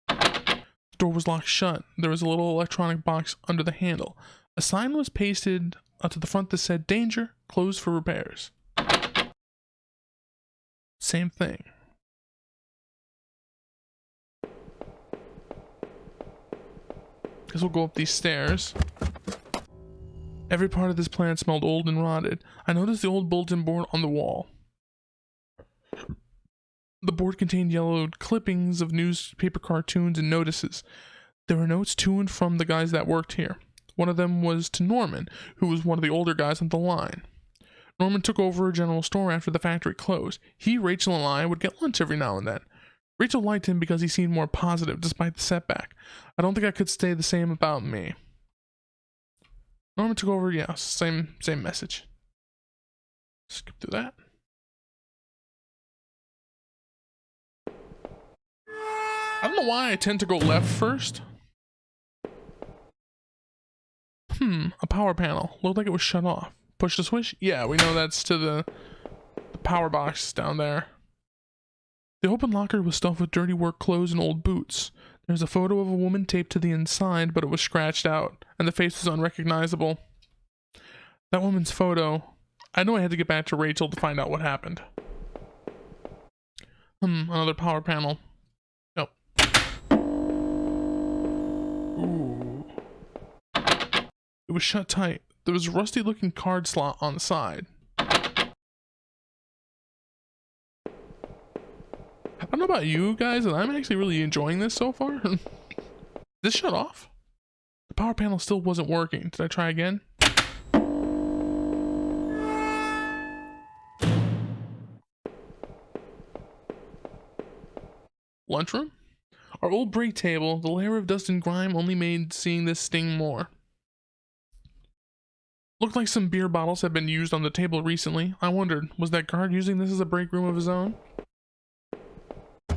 The door was locked shut. There was a little electronic box under the handle. A sign was pasted to the front that said, "Danger, closed for repairs." Same thing. Guess we'll go up these stairs. Every part of this plant smelled old and rotted. I noticed the old bulletin board on the wall. The board contained yellowed clippings of newspaper cartoons and notices. There were notes to and from the guys that worked here. One of them was to Norman, who was one of the older guys on the line. Norman took over a general store after the factory closed. He, Rachel, and I would get lunch every now and then. Rachel liked him because he seemed more positive despite the setback. I don't think I could say the same about me. Norman took over, yeah, same message. Skip through that. I don't know why I tend to go left first. A power panel. Looked like it was shut off. Push the switch? Yeah, we know that's to the power box down there. The open locker was stuffed with dirty work clothes and old boots. There's a photo of a woman taped to the inside, but it was scratched out, and the face was unrecognizable. That woman's photo... I know I had to get back to Rachel to find out what happened. Another power panel. Nope. Ooh. It was shut tight. There was a rusty looking card slot on the side. I don't know about you guys, and I'm actually really enjoying this so far. This shut off? The power panel still wasn't working. Did I try again? Lunchroom? Our old break table, the layer of dust and grime only made seeing this sting more. Looked like some beer bottles had been used on the table recently. I wondered, was that guard using this as a break room of his own?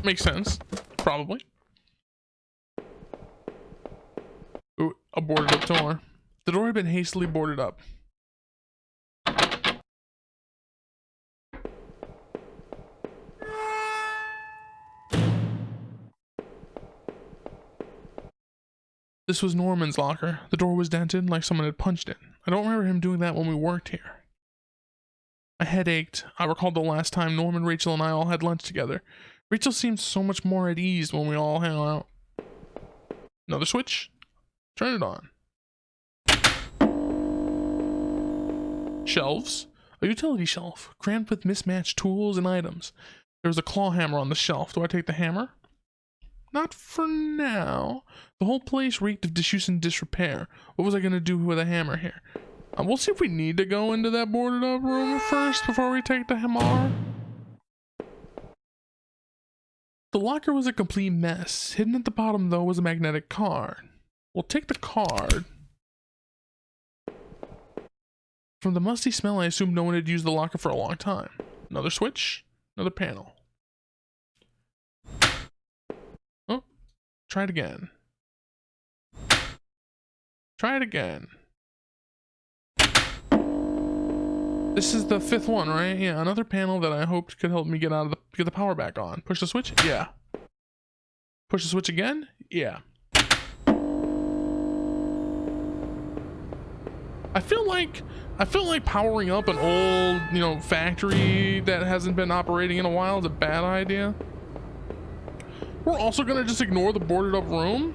Makes sense. Probably. Ooh, a boarded up door. The door had been hastily boarded up. This was Norman's locker. The door was dented like someone had punched it. I don't remember him doing that when we worked here. My head ached. I recalled the last time Norman, Rachel, and I all had lunch together. Rachel seemed so much more at ease when we all hung out. Another switch? Turn it on. Shelves. A utility shelf, crammed with mismatched tools and items. There was a claw hammer on the shelf. Do I take the hammer? Not for now. The whole place reeked of disuse and disrepair. What was I going to do with a hammer here? We'll see if we need to go into that boarded up room first before we take the hammer. The locker was a complete mess. Hidden at the bottom, though, was a magnetic card. We'll take the card. From the musty smell, I assumed no one had used the locker for a long time. Another switch. Another panel. Oh. Try it again. Try it again. This is the 5th one, right? Yeah, another panel that I hoped could help me get the power back on. Push the switch? Yeah. Push the switch again? Yeah. I feel like powering up an old, you know, factory that hasn't been operating in a while is a bad idea. We're also gonna just ignore the boarded up room.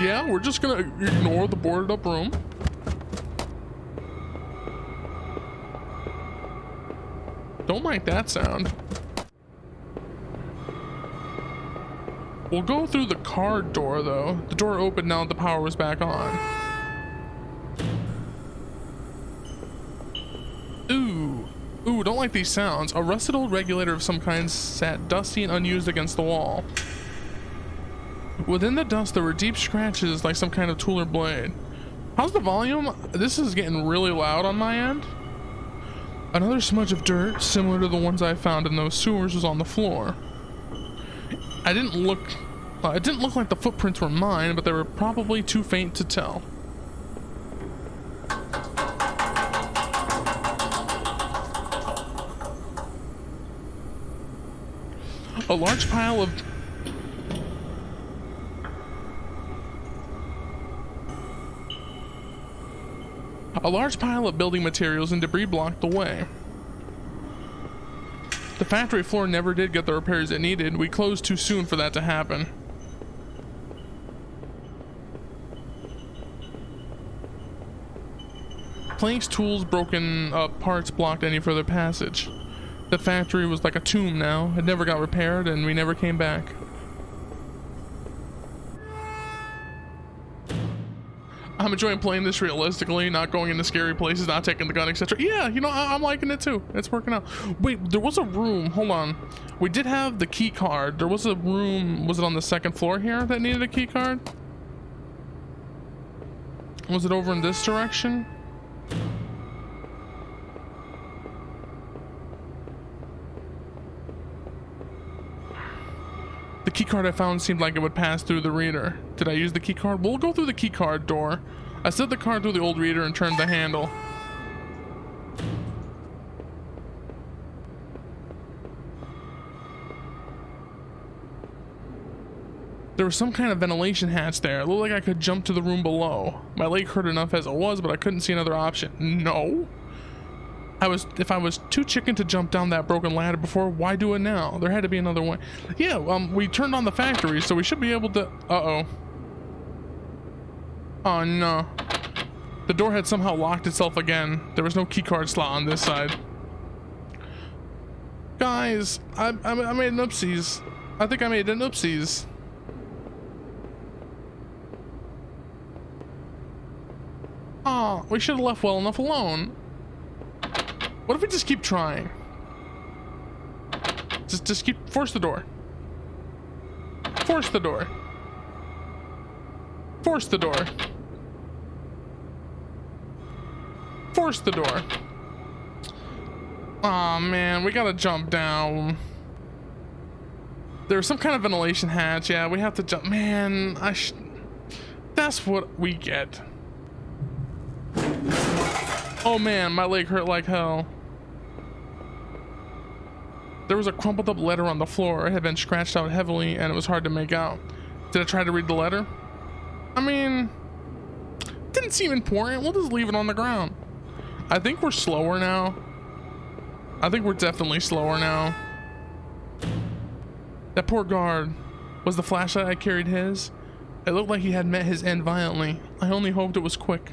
Yeah, we're just gonna ignore the boarded up room. Don't like that sound. We'll go through the car door though. The door opened now that the power was back on. Ooh, don't like these sounds. A rusted old regulator of some kind sat dusty and unused against the wall. Within the dust, there were deep scratches like some kind of tool or blade. How's the volume? This is getting really loud on my end. Another smudge of dirt, similar to the ones I found in those sewers, was on the floor. It didn't look like the footprints were mine, but they were probably too faint to tell. A large pile of building materials and debris blocked the way. The factory floor never did get the repairs it needed. We closed too soon for that to happen. Planks, tools, broken parts blocked any further passage. The factory was like a tomb now. It never got repaired and we never came back. I'm enjoying playing this realistically, not going into scary places, not taking the gun, etc. Yeah, you know, I'm liking it too. It's working out. Wait, there was a room. Hold on. We did have the key card. There was a room. Was it on the second floor here that needed a key card? Was it over in this direction? The key card I found seemed like it would pass through the reader. Did I use the key card? We'll go through the key card door. I slid the card through the old reader and turned the handle. There was some kind of ventilation hatch there. It looked like I could jump to the room below. My leg hurt enough as it was, but I couldn't see another option. No. If I was too chicken to jump down that broken ladder before, why do it now? There had to be another way. Yeah, we turned on the factory, so we should be able to... Uh-oh. Oh, no. The door had somehow locked itself again. There was no keycard slot on this side. Guys, I made an oopsies. I think I made an oopsies. Oh, we should have left well enough alone. What if we just keep trying? Just keep... Force the door. Force the door. Force the door. Force the door. Aw, man, we gotta jump down. There's some kind of ventilation hatch. Yeah, we have to jump. Man, that's what we get. Oh man, my leg hurt like hell. There was a crumpled up letter on the floor. It had been scratched out heavily and it was hard to make out. Did I try to read the letter? I mean, didn't seem important. We'll just leave it on the ground. I think we're slower now. I think we're definitely slower now. That poor guard. Was the flashlight I carried his? It looked like he had met his end violently. I only hoped it was quick.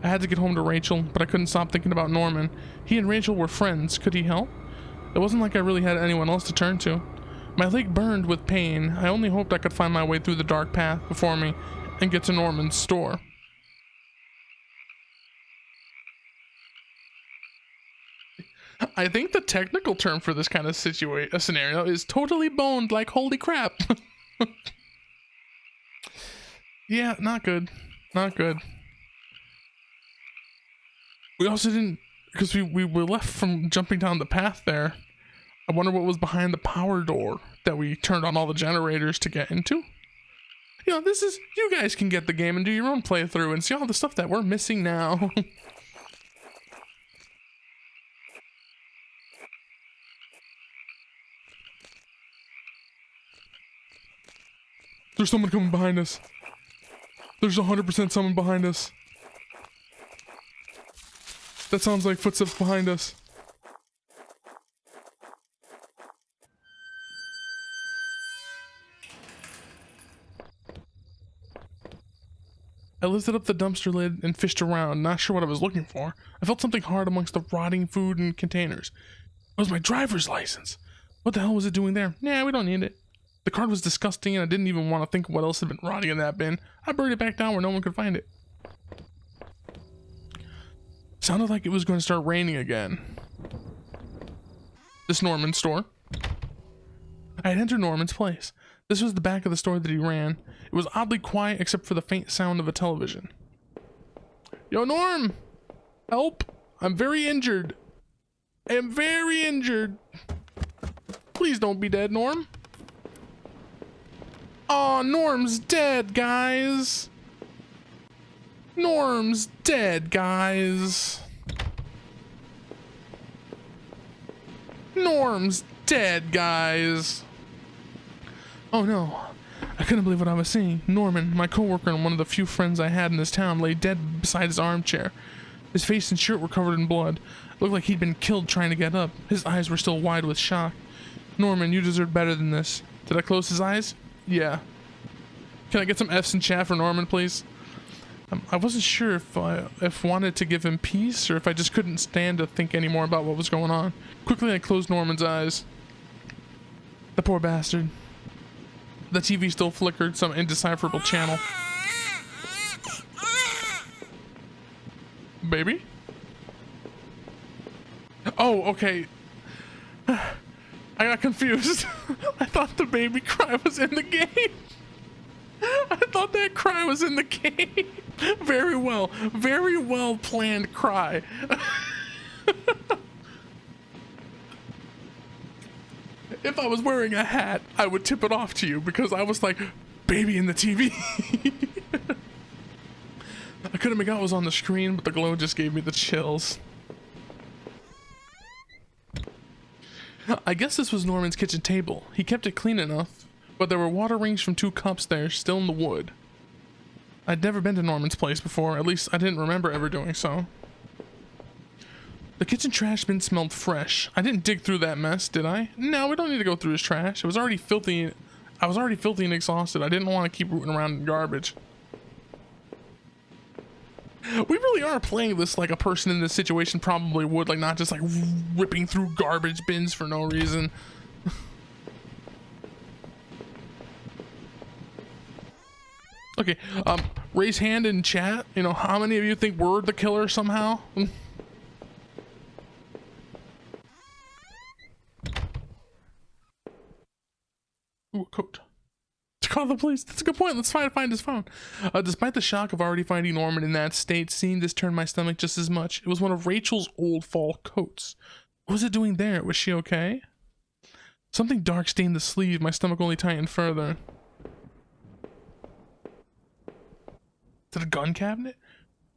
I had to get home to Rachel, but I couldn't stop thinking about Norman. He and Rachel were friends. Could he help? It wasn't like I really had anyone else to turn to. My leg burned with pain. I only hoped I could find my way through the dark path before me and get to Norman's store. I think the technical term for this kind of scenario is totally boned, like holy crap. Yeah, not good. Not good. We also didn't, because we were left from jumping down the path there. I wonder what was behind the power door that we turned on all the generators to get into. You know, this is, you guys can get the game and do your own playthrough and see all the stuff that we're missing now. There's someone coming behind us. There's 100% someone behind us. That sounds like footsteps behind us. I lifted up the dumpster lid and fished around, not sure what I was looking for. I felt something hard amongst the rotting food and containers. It was my driver's license. What the hell was it doing there? Nah, we don't need it. The card was disgusting and I didn't even want to think of what else had been rotting in that bin. I buried it back down where no one could find it. Sounded like it was going to start raining again. This Norman's store. I had entered Norman's place. This was the back of the store that he ran. It was oddly quiet except for the faint sound of a television. Yo, Norm! Help! I'm very injured. I am very injured. Please don't be dead, Norm. Aw, Norm's dead, guys. Norm's dead, guys. Norm's dead, guys. Oh no, I couldn't believe what I was seeing. Norman, my coworker and one of the few friends I had in this town, lay dead beside his armchair. His face and shirt were covered in blood. It looked like he'd been killed trying to get up. His eyes were still wide with shock. Norman, you deserve better than this. Did I close his eyes? Yeah. Can I get some F's in chat for Norman, please? I wasn't sure if I wanted to give him peace or if I just couldn't stand to think anymore about what was going on. Quickly, I closed Norman's eyes. The poor bastard. The TV still flickered some indecipherable channel. Baby? Oh, okay. I got confused. I thought the baby cry was in the game. I thought that cry was in the game. Very well planned cry. If I was wearing a hat, I would tip it off to you because I was like, baby in the TV. I couldn't make out what was on the screen, but the glow just gave me the chills. I guess this was Norman's kitchen table. He kept it clean enough, but there were water rings from 2 cups there, still in the wood. I'd never been to Norman's place before, at least I didn't remember ever doing so. The kitchen trash bin smelled fresh. I didn't dig through that mess, did I? No, we don't need to go through his trash. It was already filthy. I was already filthy and exhausted. I didn't want to keep rooting around in garbage. We really are playing this like a person in this situation probably would, like not just like ripping through garbage bins for no reason. Okay, raise hand in chat. You know, how many of you think we're the killer somehow? Ooh, a coat. To call the police. That's a good point. Let's try to find his phone. Despite the shock of already finding Norman in that state, seeing this turned my stomach just as much. It was one of Rachel's old fall coats. What was it doing there? Was she okay? Something dark stained the sleeve. My stomach only tightened further. Is it a gun cabinet?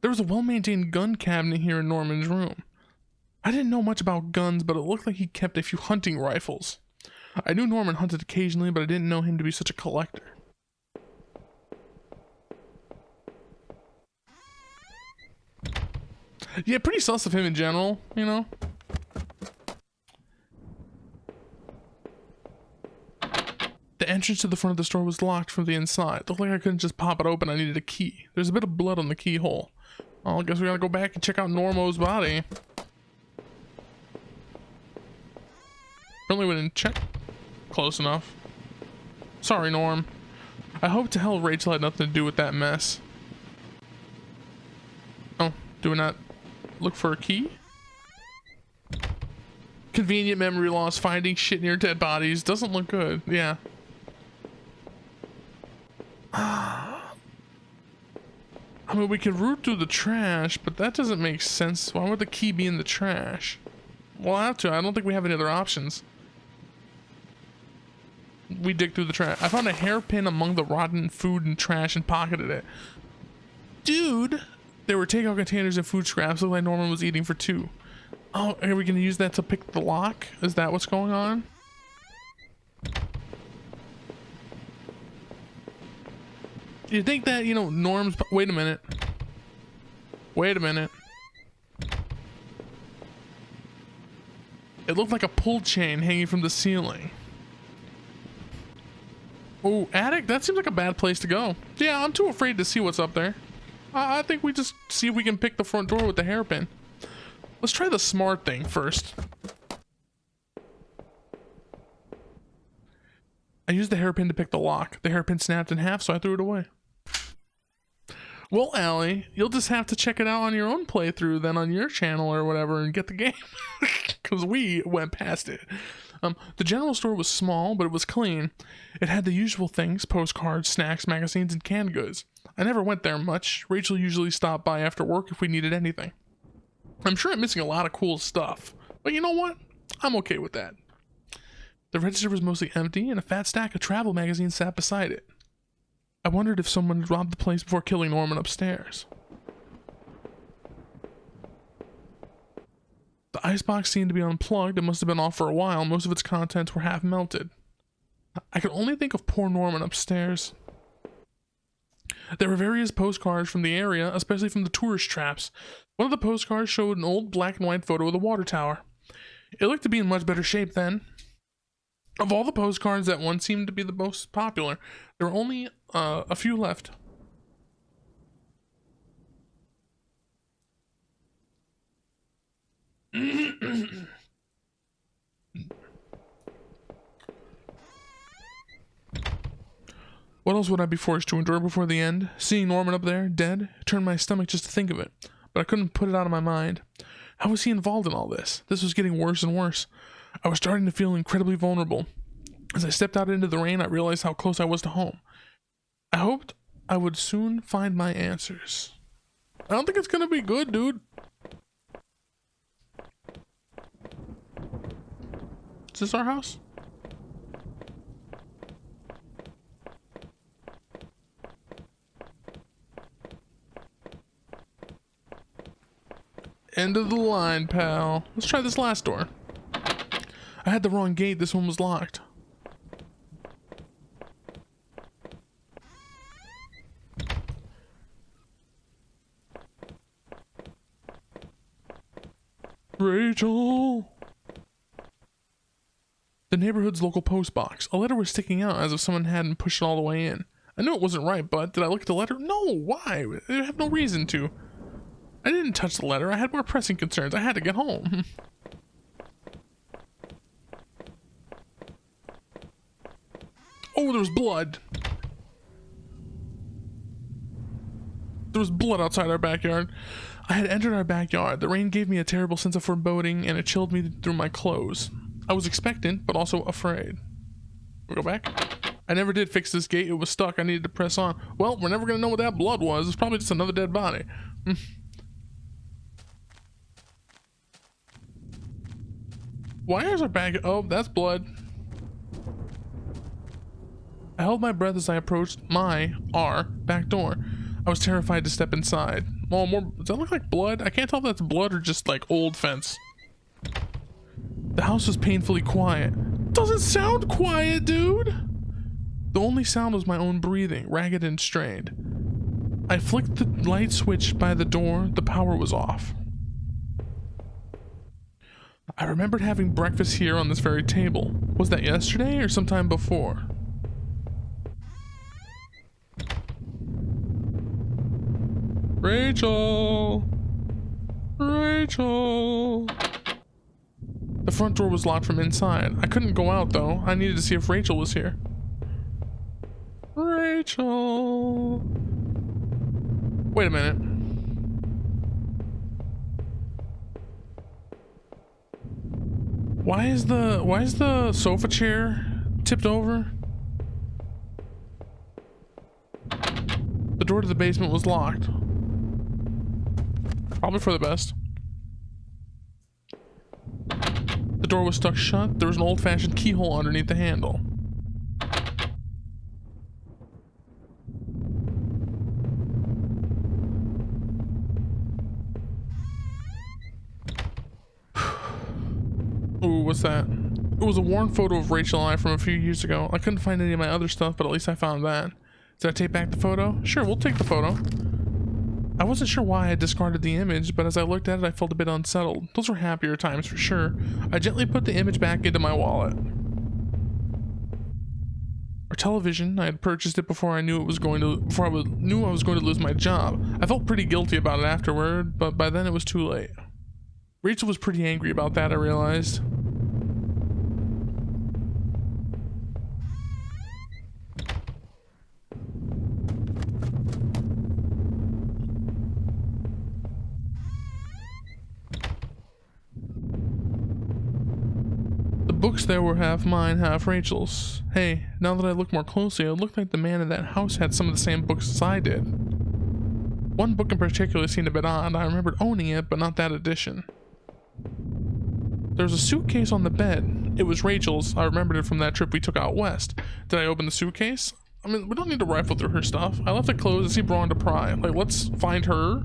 There was a well-maintained gun cabinet here in Norman's room. I didn't know much about guns, but it looked like he kept a few hunting rifles. I knew Norman hunted occasionally, but I didn't know him to be such a collector. Yeah, pretty sus of him in general, you know? The entrance to the front of the store was locked from the inside. Looked like I couldn't just pop it open. I needed a key. There's a bit of blood on the keyhole. Well, I guess we gotta go back and check out Normo's body. Apparently we didn't check close enough. Sorry, Norm. I hope to hell Rachel had nothing to do with that mess. Oh, do we not look for a key? Convenient memory loss. Finding shit near dead bodies doesn't look good. Yeah. I mean, we can root through the trash, but that doesn't make sense. Why would the key be in the trash? We'll have to. I don't think we have any other options. We dig through the trash. I found a hairpin among the rotten food and trash and pocketed it. Dude! There were takeout containers and food scraps. Looked like Norman was eating for 2. Oh, are we gonna use that to pick the lock? Is that what's going on? You think that, you know, Norm's... Wait a minute. Wait a minute. It looked like a pull chain hanging from the ceiling. Oh, attic? That seems like a bad place to go. Yeah, I'm too afraid to see what's up there. I think we just see if we can pick the front door with the hairpin. Let's try the smart thing first. I used the hairpin to pick the lock. The hairpin snapped in half, so I threw it away. Well, Allie, you'll just have to check it out on your own playthrough then on your channel or whatever and get the game. Because we went past it. The general store was small, but it was clean. It had the usual things: postcards, snacks, magazines, and canned goods. I never went there much. Rachel usually stopped by after work if we needed anything. I'm sure I'm missing a lot of cool stuff, but you know what? I'm okay with that. The register was mostly empty, and a fat stack of travel magazines sat beside it. I wondered if someone had robbed the place before killing Norman upstairs. The icebox seemed to be unplugged. It must have been off for a while. Most of its contents were half melted. I could only think of poor Norman upstairs. There were various postcards from the area, especially from the tourist traps. One of the postcards showed an old black and white photo of the water tower. It looked to be in much better shape then. Of all the postcards, that one seemed to be the most popular. There were only a few left. What else would I be forced to endure before the end? Seeing Norman up there, dead, turned my stomach just to think of it, but I couldn't put it out of my mind. How was he involved in all this? This was getting worse and worse. I was starting to feel incredibly vulnerable. As I stepped out into the rain, I realized how close I was to home. I hoped I would soon find my answers. I don't think it's gonna be good, dude. Is this our house? End of the line, pal. Let's try this last door. I had the wrong gate. This one was locked. Rachel! The neighborhood's local post box. A letter was sticking out as if someone hadn't pushed it all the way in. I knew it wasn't right, but did I look at the letter? No, why? I have no reason to. I didn't touch the letter. I had more pressing concerns. I had to get home. Oh, there was blood. There was blood outside our backyard. I had entered our backyard. The rain gave me a terrible sense of foreboding, and it chilled me through my clothes. I was expectant, but also afraid. We go back? I never did fix this gate. It was stuck. I needed to press on. Well, we're never going to know what that blood was. It's probably just another dead body. Why is our back? Oh, that's blood. I held my breath as I approached our back door. I was terrified to step inside. Oh, more. Does that look like blood? I can't tell if that's blood or just like old fence. The house was painfully quiet. Doesn't sound quiet, dude. The only sound was my own breathing, ragged and strained. I flicked the light switch by the door. The power was off. I remembered having breakfast here on this very table. Was that yesterday or sometime before? Rachel! Rachel! The front door was locked from inside. I couldn't go out though. I needed to see if Rachel was here. Rachel! Wait a minute. Why is the sofa chair tipped over? The door to the basement was locked. Probably for the best. The door was stuck shut. There was an old-fashioned keyhole underneath the handle. Ooh, what's that? It was a worn photo of Rachel and I from a few years ago. I couldn't find any of my other stuff, but at least I found that. Did I take back the photo? Sure, we'll take the photo. I wasn't sure why I had discarded the image, but as I looked at it, I felt a bit unsettled. Those were happier times for sure. I gently put the image back into my wallet. Our television, I had purchased it before I knew I was going to lose my job. I felt pretty guilty about it afterward, but by then it was too late. Rachel was pretty angry about that, I realized. The books there were half mine, half Rachel's. Hey, now that I look more closely, it looked like the man in that house had some of the same books as I did. One book in particular seemed a bit odd. I remembered owning it, but not that edition. There was a suitcase on the bed. It was Rachel's. I remembered it from that trip we took out west. Did I open the suitcase? I mean, we don't need to rifle through her stuff. I left it closed and seemed wrong to pry. Like, let's find her.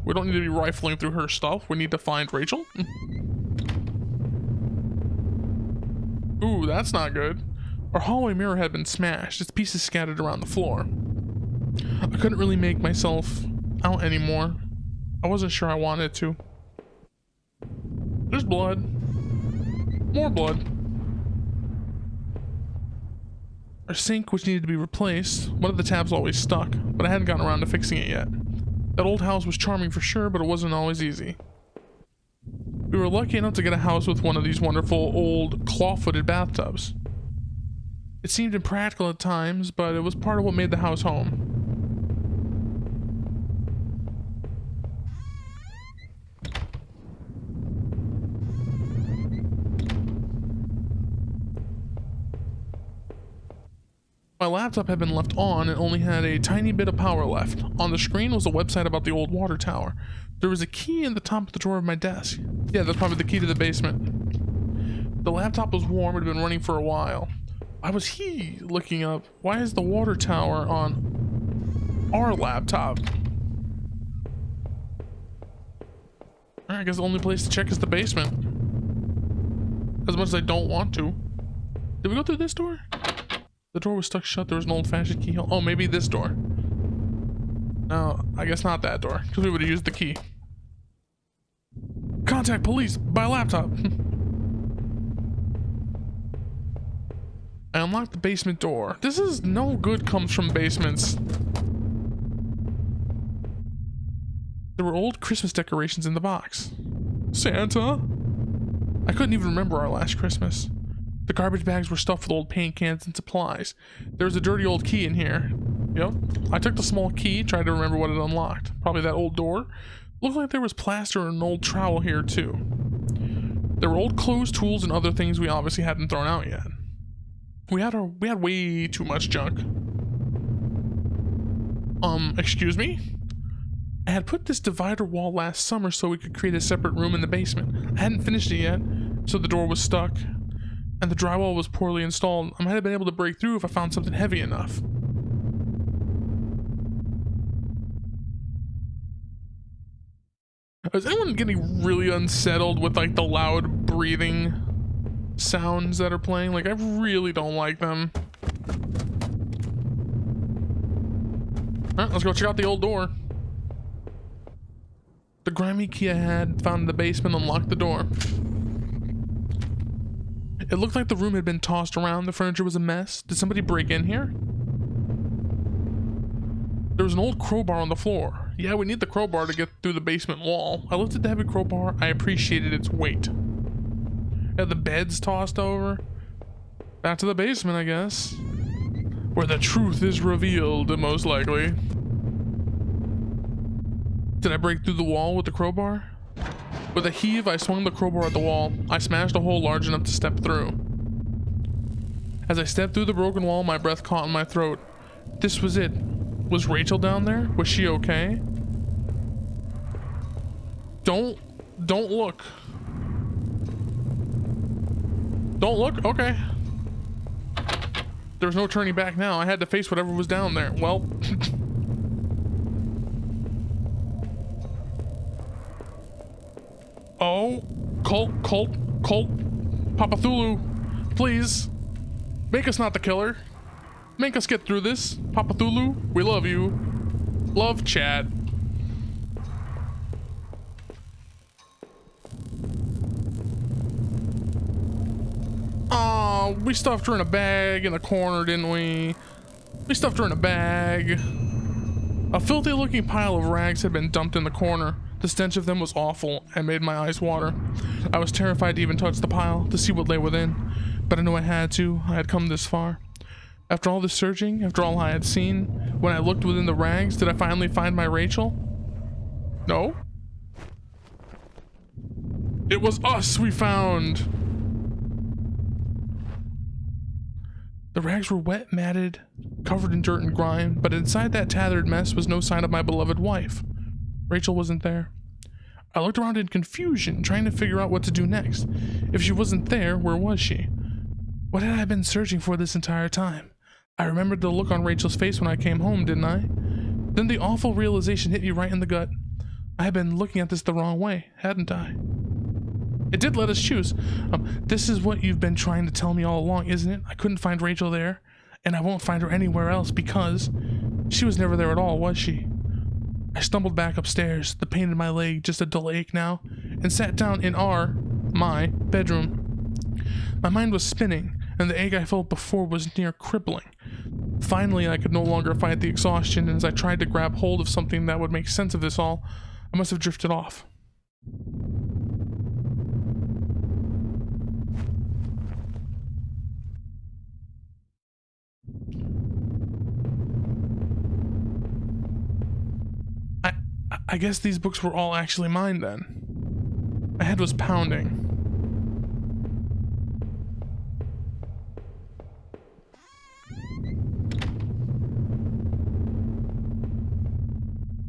We don't need to be rifling through her stuff. We need to find Rachel. Ooh, that's not good. Our hallway mirror had been smashed, its pieces scattered around the floor. I couldn't really make myself out anymore. I wasn't sure I wanted to. There's blood. More blood. Our sink, which needed to be replaced, one of the tabs always stuck, but I hadn't gotten around to fixing it yet. That old house was charming for sure, but it wasn't always easy. We were lucky enough to get a house with one of these wonderful old claw-footed bathtubs. It seemed impractical at times, but it was part of what made the house home. My laptop had been left on and only had a tiny bit of power left. On the screen was a website about the old water tower. There was a key in the top of the drawer of my desk. Yeah, that's probably the key to the basement. The laptop was warm, it had been running for a while. Why was he looking up? Why is the water tower on our laptop? I guess the only place to check is the basement. As much as I don't want to. Did we go through this door? The door was stuck shut. There was an old-fashioned keyhole. Oh, maybe this door. No, I guess not that door, because we would have used the key. Contact police by laptop. I unlocked the basement door. This is no good comes from basements. There were old Christmas decorations in the box. Santa? I couldn't even remember our last Christmas. The garbage bags were stuffed with old paint cans and supplies. There was a dirty old key in here. Yep. I took the small key, tried to remember what it unlocked. Probably that old door. Looked like there was plaster and an old trowel here too. There were old clothes, tools, and other things we obviously hadn't thrown out yet. We had way too much junk. Excuse me? I had put this divider wall last summer so we could create a separate room in the basement. I hadn't finished it yet, so the door was stuck. And the drywall was poorly installed. I might have been able to break through if I found something heavy enough. Is anyone getting really unsettled with like the loud breathing sounds that are playing? Like, I really don't like them. Alright, let's go check out the old door. The grimy key I had found in the basement unlocked the door. It looked like the room had been tossed around. The furniture was a mess. Did somebody break in here? There was an old crowbar on the floor. Yeah, we need the crowbar to get through the basement wall. I lifted the heavy crowbar. I appreciated its weight. Yeah, the bed's tossed over. Back to the basement, I guess. Where the truth is revealed, most likely. Did I break through the wall with the crowbar? With a heave, I swung the crowbar at the wall. I smashed a hole large enough to step through. As I stepped through the broken wall, my breath caught in my throat. This was it. Was Rachel down there? Was she okay? Don't look. Don't look? Okay. There was no turning back now. I had to face whatever was down there. Well... Oh, Colt, Papa Thulu, please, make us not the killer. Make us get through this. Papa Thulu, we love you. Love, chat. we stuffed her in a bag in the corner, didn't we? We stuffed her in a bag. A filthy looking pile of rags had been dumped in the corner. The stench of them was awful and made my eyes water. I was terrified to even touch the pile to see what lay within, but I knew I had to. I had come this far. After all this searching, after all I had seen, when I looked within the rags, did I finally find my Rachel? No. It was us we found. The rags were wet, matted, covered in dirt and grime, but inside that tattered mess was no sign of my beloved wife. Rachel wasn't there. I looked around in confusion, trying to figure out what to do next. If she wasn't there, where was she? What had I been searching for this entire time? I remembered the look on Rachel's face when I came home, didn't I? Then the awful realization hit me right in the gut. I had been looking at this the wrong way, hadn't I? It did let us choose. This is what you've been trying to tell me all along, isn't it? I couldn't find Rachel there, and I won't find her anywhere else because she was never there at all, was she? I stumbled back upstairs, the pain in my leg just a dull ache now, and sat down in my bedroom. My mind was spinning, and the ache I felt before was near crippling. Finally, I could no longer fight the exhaustion, and as I tried to grab hold of something that would make sense of this all, I must have drifted off. I guess these books were all actually mine then. My head was pounding.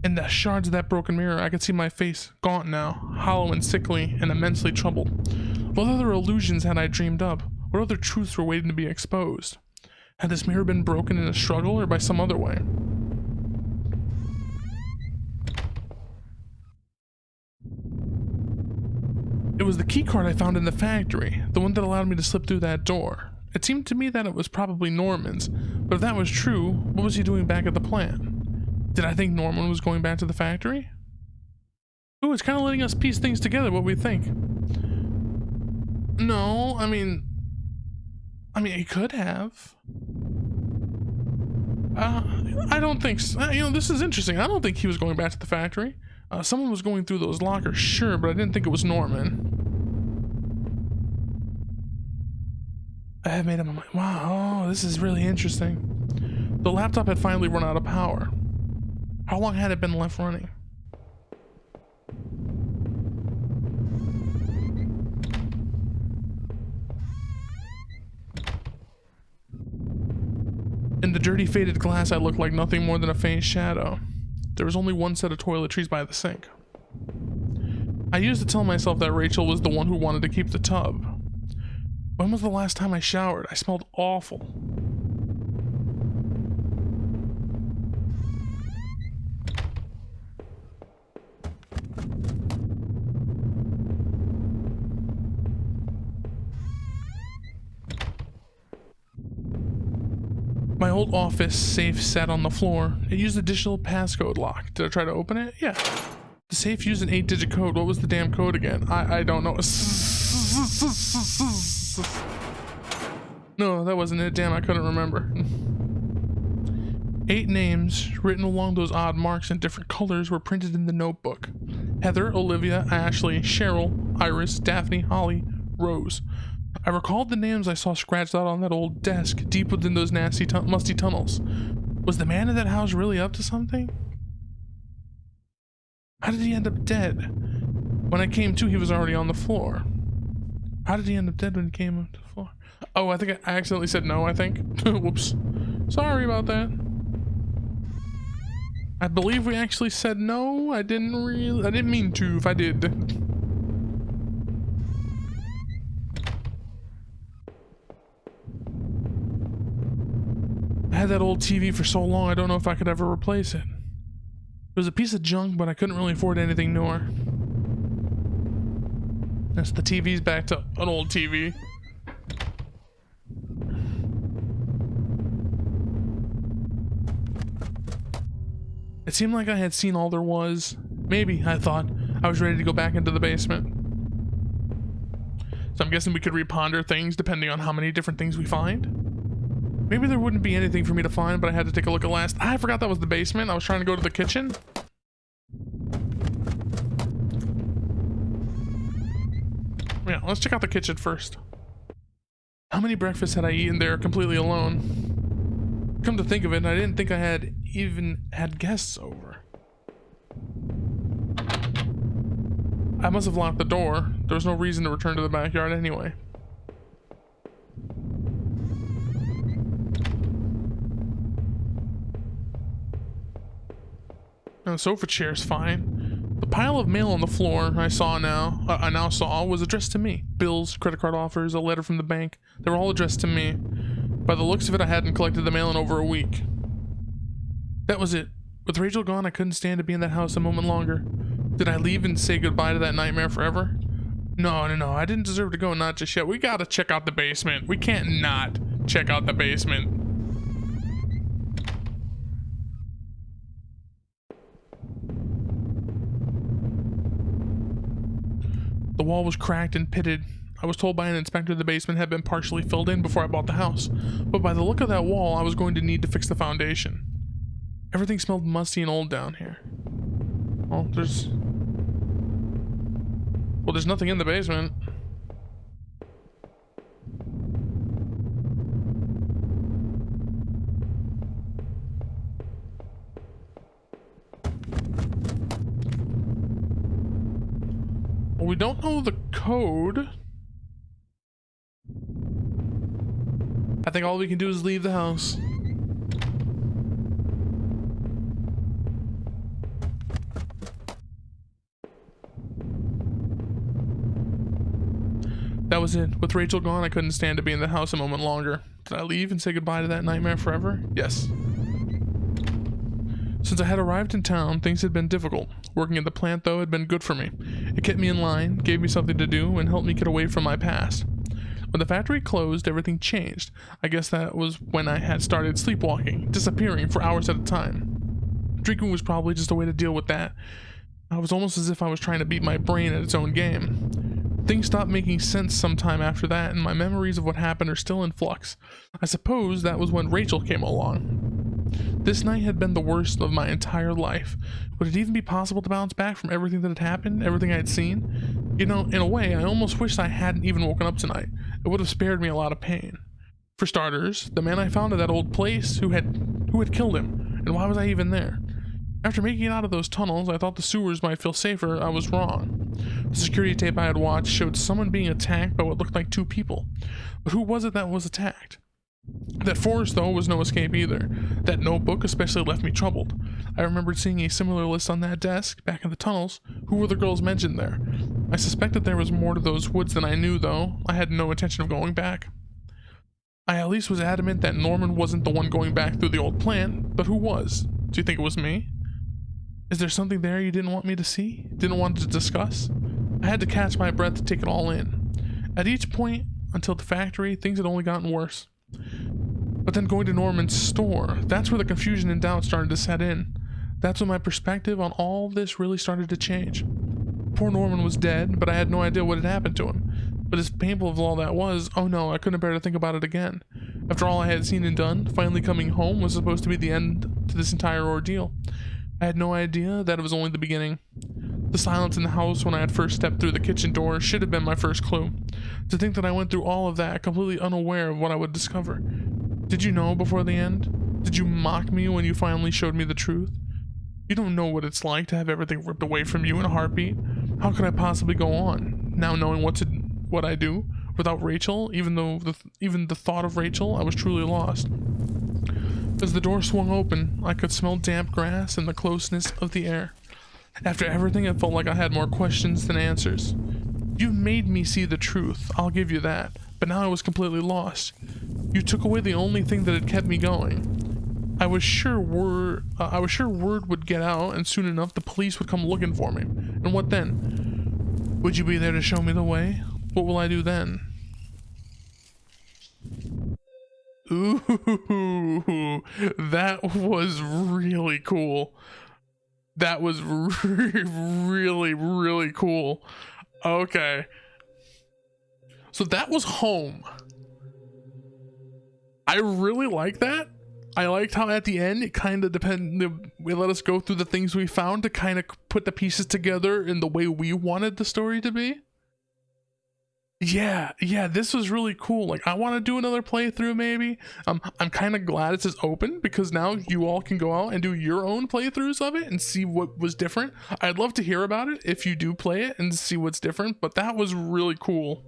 In the shards of that broken mirror, I could see my face, gaunt now, hollow and sickly, and immensely troubled. What other illusions had I dreamed up? What other truths were waiting to be exposed? Had this mirror been broken in a struggle or by some other way? It was the key card I found in the factory, the one that allowed me to slip through that door. It seemed to me that it was probably Norman's, but if that was true, what was he doing back at the plant? Did I think Norman was going back to the factory? Ooh, it's kind of letting us piece things together, what we think. No, I mean, he could have. I don't think so. This is interesting. I don't think he was going back to the factory. Someone was going through those lockers, sure, but I didn't think it was Norman. I have made up my mind. Wow, this is really interesting. The laptop had finally run out of power. How long had it been left running? In the dirty, faded glass, I looked like nothing more than a faint shadow. There was only one set of toiletries by the sink. I used to tell myself that Rachel was the one who wanted to keep the tub. When was the last time I showered? I smelled awful. My old office safe sat on the floor. It used additional passcode lock. Did I try to open it? Yeah. The safe used an 8-digit code. What was the damn code again? I don't know. No, that wasn't it. Damn, I couldn't remember. 8 names written along those odd marks in different colors were printed in the notebook. Heather, Olivia, Ashley, Cheryl, Iris, Daphne, Holly, Rose. I recalled the names I saw scratched out on that old desk deep within those nasty, musty tunnels. Was the man in that house really up to something? How did he end up dead? When I came to, he was already on the floor. How did he end up dead when he came up to the floor? Oh, I think I accidentally said no, I think. Whoops. Sorry about that. I believe we actually said no. I didn't mean to if I did. I had that old TV for so long, I don't know if I could ever replace it. It was a piece of junk, but I couldn't really afford anything newer. That's the TV's back to an old TV. It seemed like I had seen all there was. Maybe, I thought, I was ready to go back into the basement. So I'm guessing we could reponder things depending on how many different things we find. Maybe there wouldn't be anything for me to find, but I had to take a look at last. I forgot that was the basement. I was trying to go to the kitchen. Yeah, let's check out the kitchen first. How many breakfasts had I eaten there completely alone? Come to think of it, I didn't think I had even had guests over. I must have locked the door. There was no reason to return to the backyard anyway. And the sofa chair's fine. The pile of mail on the floor I now saw was addressed to me. Bills, credit card offers, a letter from the bank. They were all addressed to me. By the looks of it, I hadn't collected the mail in over a week. That was it. With Rachel gone, I couldn't stand to be in that house a moment longer. Did I leave and say goodbye to that nightmare forever? No. I didn't deserve to go, not just yet. We gotta check out the basement. We can't not check out the basement. The wall was cracked and pitted. I was told by an inspector the basement had been partially filled in before I bought the house. But by the look of that wall, I was going to need to fix the foundation. Everything smelled musty and old down here. Well, there's nothing in the basement. Well, we don't know the code. I think all we can do is leave the house. That was it. With Rachel gone, I couldn't stand to be in the house a moment longer. Did I leave and say goodbye to that nightmare forever? Yes. Since I had arrived in town, things had been difficult. Working at the plant, though, had been good for me. It kept me in line, gave me something to do, and helped me get away from my past. When the factory closed, everything changed. I guess that was when I had started sleepwalking, disappearing for hours at a time. Drinking was probably just a way to deal with that. It was almost as if I was trying to beat my brain at its own game. Things stopped making sense sometime after that, and my memories of what happened are still in flux. I suppose that was when Rachel came along. This night had been the worst of my entire life. Would it even be possible to bounce back from everything that had happened, everything I had seen? You know, in a way, I almost wish I hadn't even woken up tonight. It would have spared me a lot of pain. For starters, the man I found at that old place, who had killed him, and why was I even there? After making it out of those tunnels, I thought the sewers might feel safer. I was wrong. The security tape I had watched showed someone being attacked by what looked like two people. But who was it that was attacked? That forest, though, was no escape either. That notebook especially left me troubled. I remembered seeing a similar list on that desk, back in the tunnels. Who were the girls mentioned there? I suspected there was more to those woods than I knew, though. I had no intention of going back. I at least was adamant that Norman wasn't the one going back through the old plant, but who was? Do you think it was me? Is there something there you didn't want me to see? Didn't want to discuss? I had to catch my breath to take it all in. At each point, until the factory, things had only gotten worse. But then going to Norman's store, that's where the confusion and doubt started to set in. That's when my perspective on all this really started to change. Poor Norman was dead, but I had no idea what had happened to him. But as painful as all that was, oh no, I couldn't bear to think about it again. After all I had seen and done, finally coming home was supposed to be the end to this entire ordeal. I had no idea that it was only the beginning. The silence in the house when I had first stepped through the kitchen door should have been my first clue. To think that I went through all of that completely unaware of what I would discover. Did you know before the end? Did you mock me when you finally showed me the truth? You don't know what it's like to have everything ripped away from you in a heartbeat. How could I possibly go on, now knowing what I do, without Rachel? Even the thought of Rachel, I was truly lost. As the door swung open, I could smell damp grass and the closeness of the air. After everything, it felt like I had more questions than answers. You made me see the truth, I'll give you that, but now I was completely lost. You took away the only thing that had kept me going. I was sure word would get out, and soon enough the police would come looking for me. And what then? Would you be there to show me the way? What will I do then? Ooh, that was really cool. That was really, really cool. Okay. So that was home. I really like that. I liked how at the end it kind of we let us go through the things we found to kind of put the pieces together in the way we wanted the story to be. Yeah, this was really cool. Like, I want to do another playthrough maybe. I'm kind of glad it's open because now you all can go out and do your own playthroughs of it and see what was different. I'd love to hear about it if you do play it and see what's different, but that was really cool.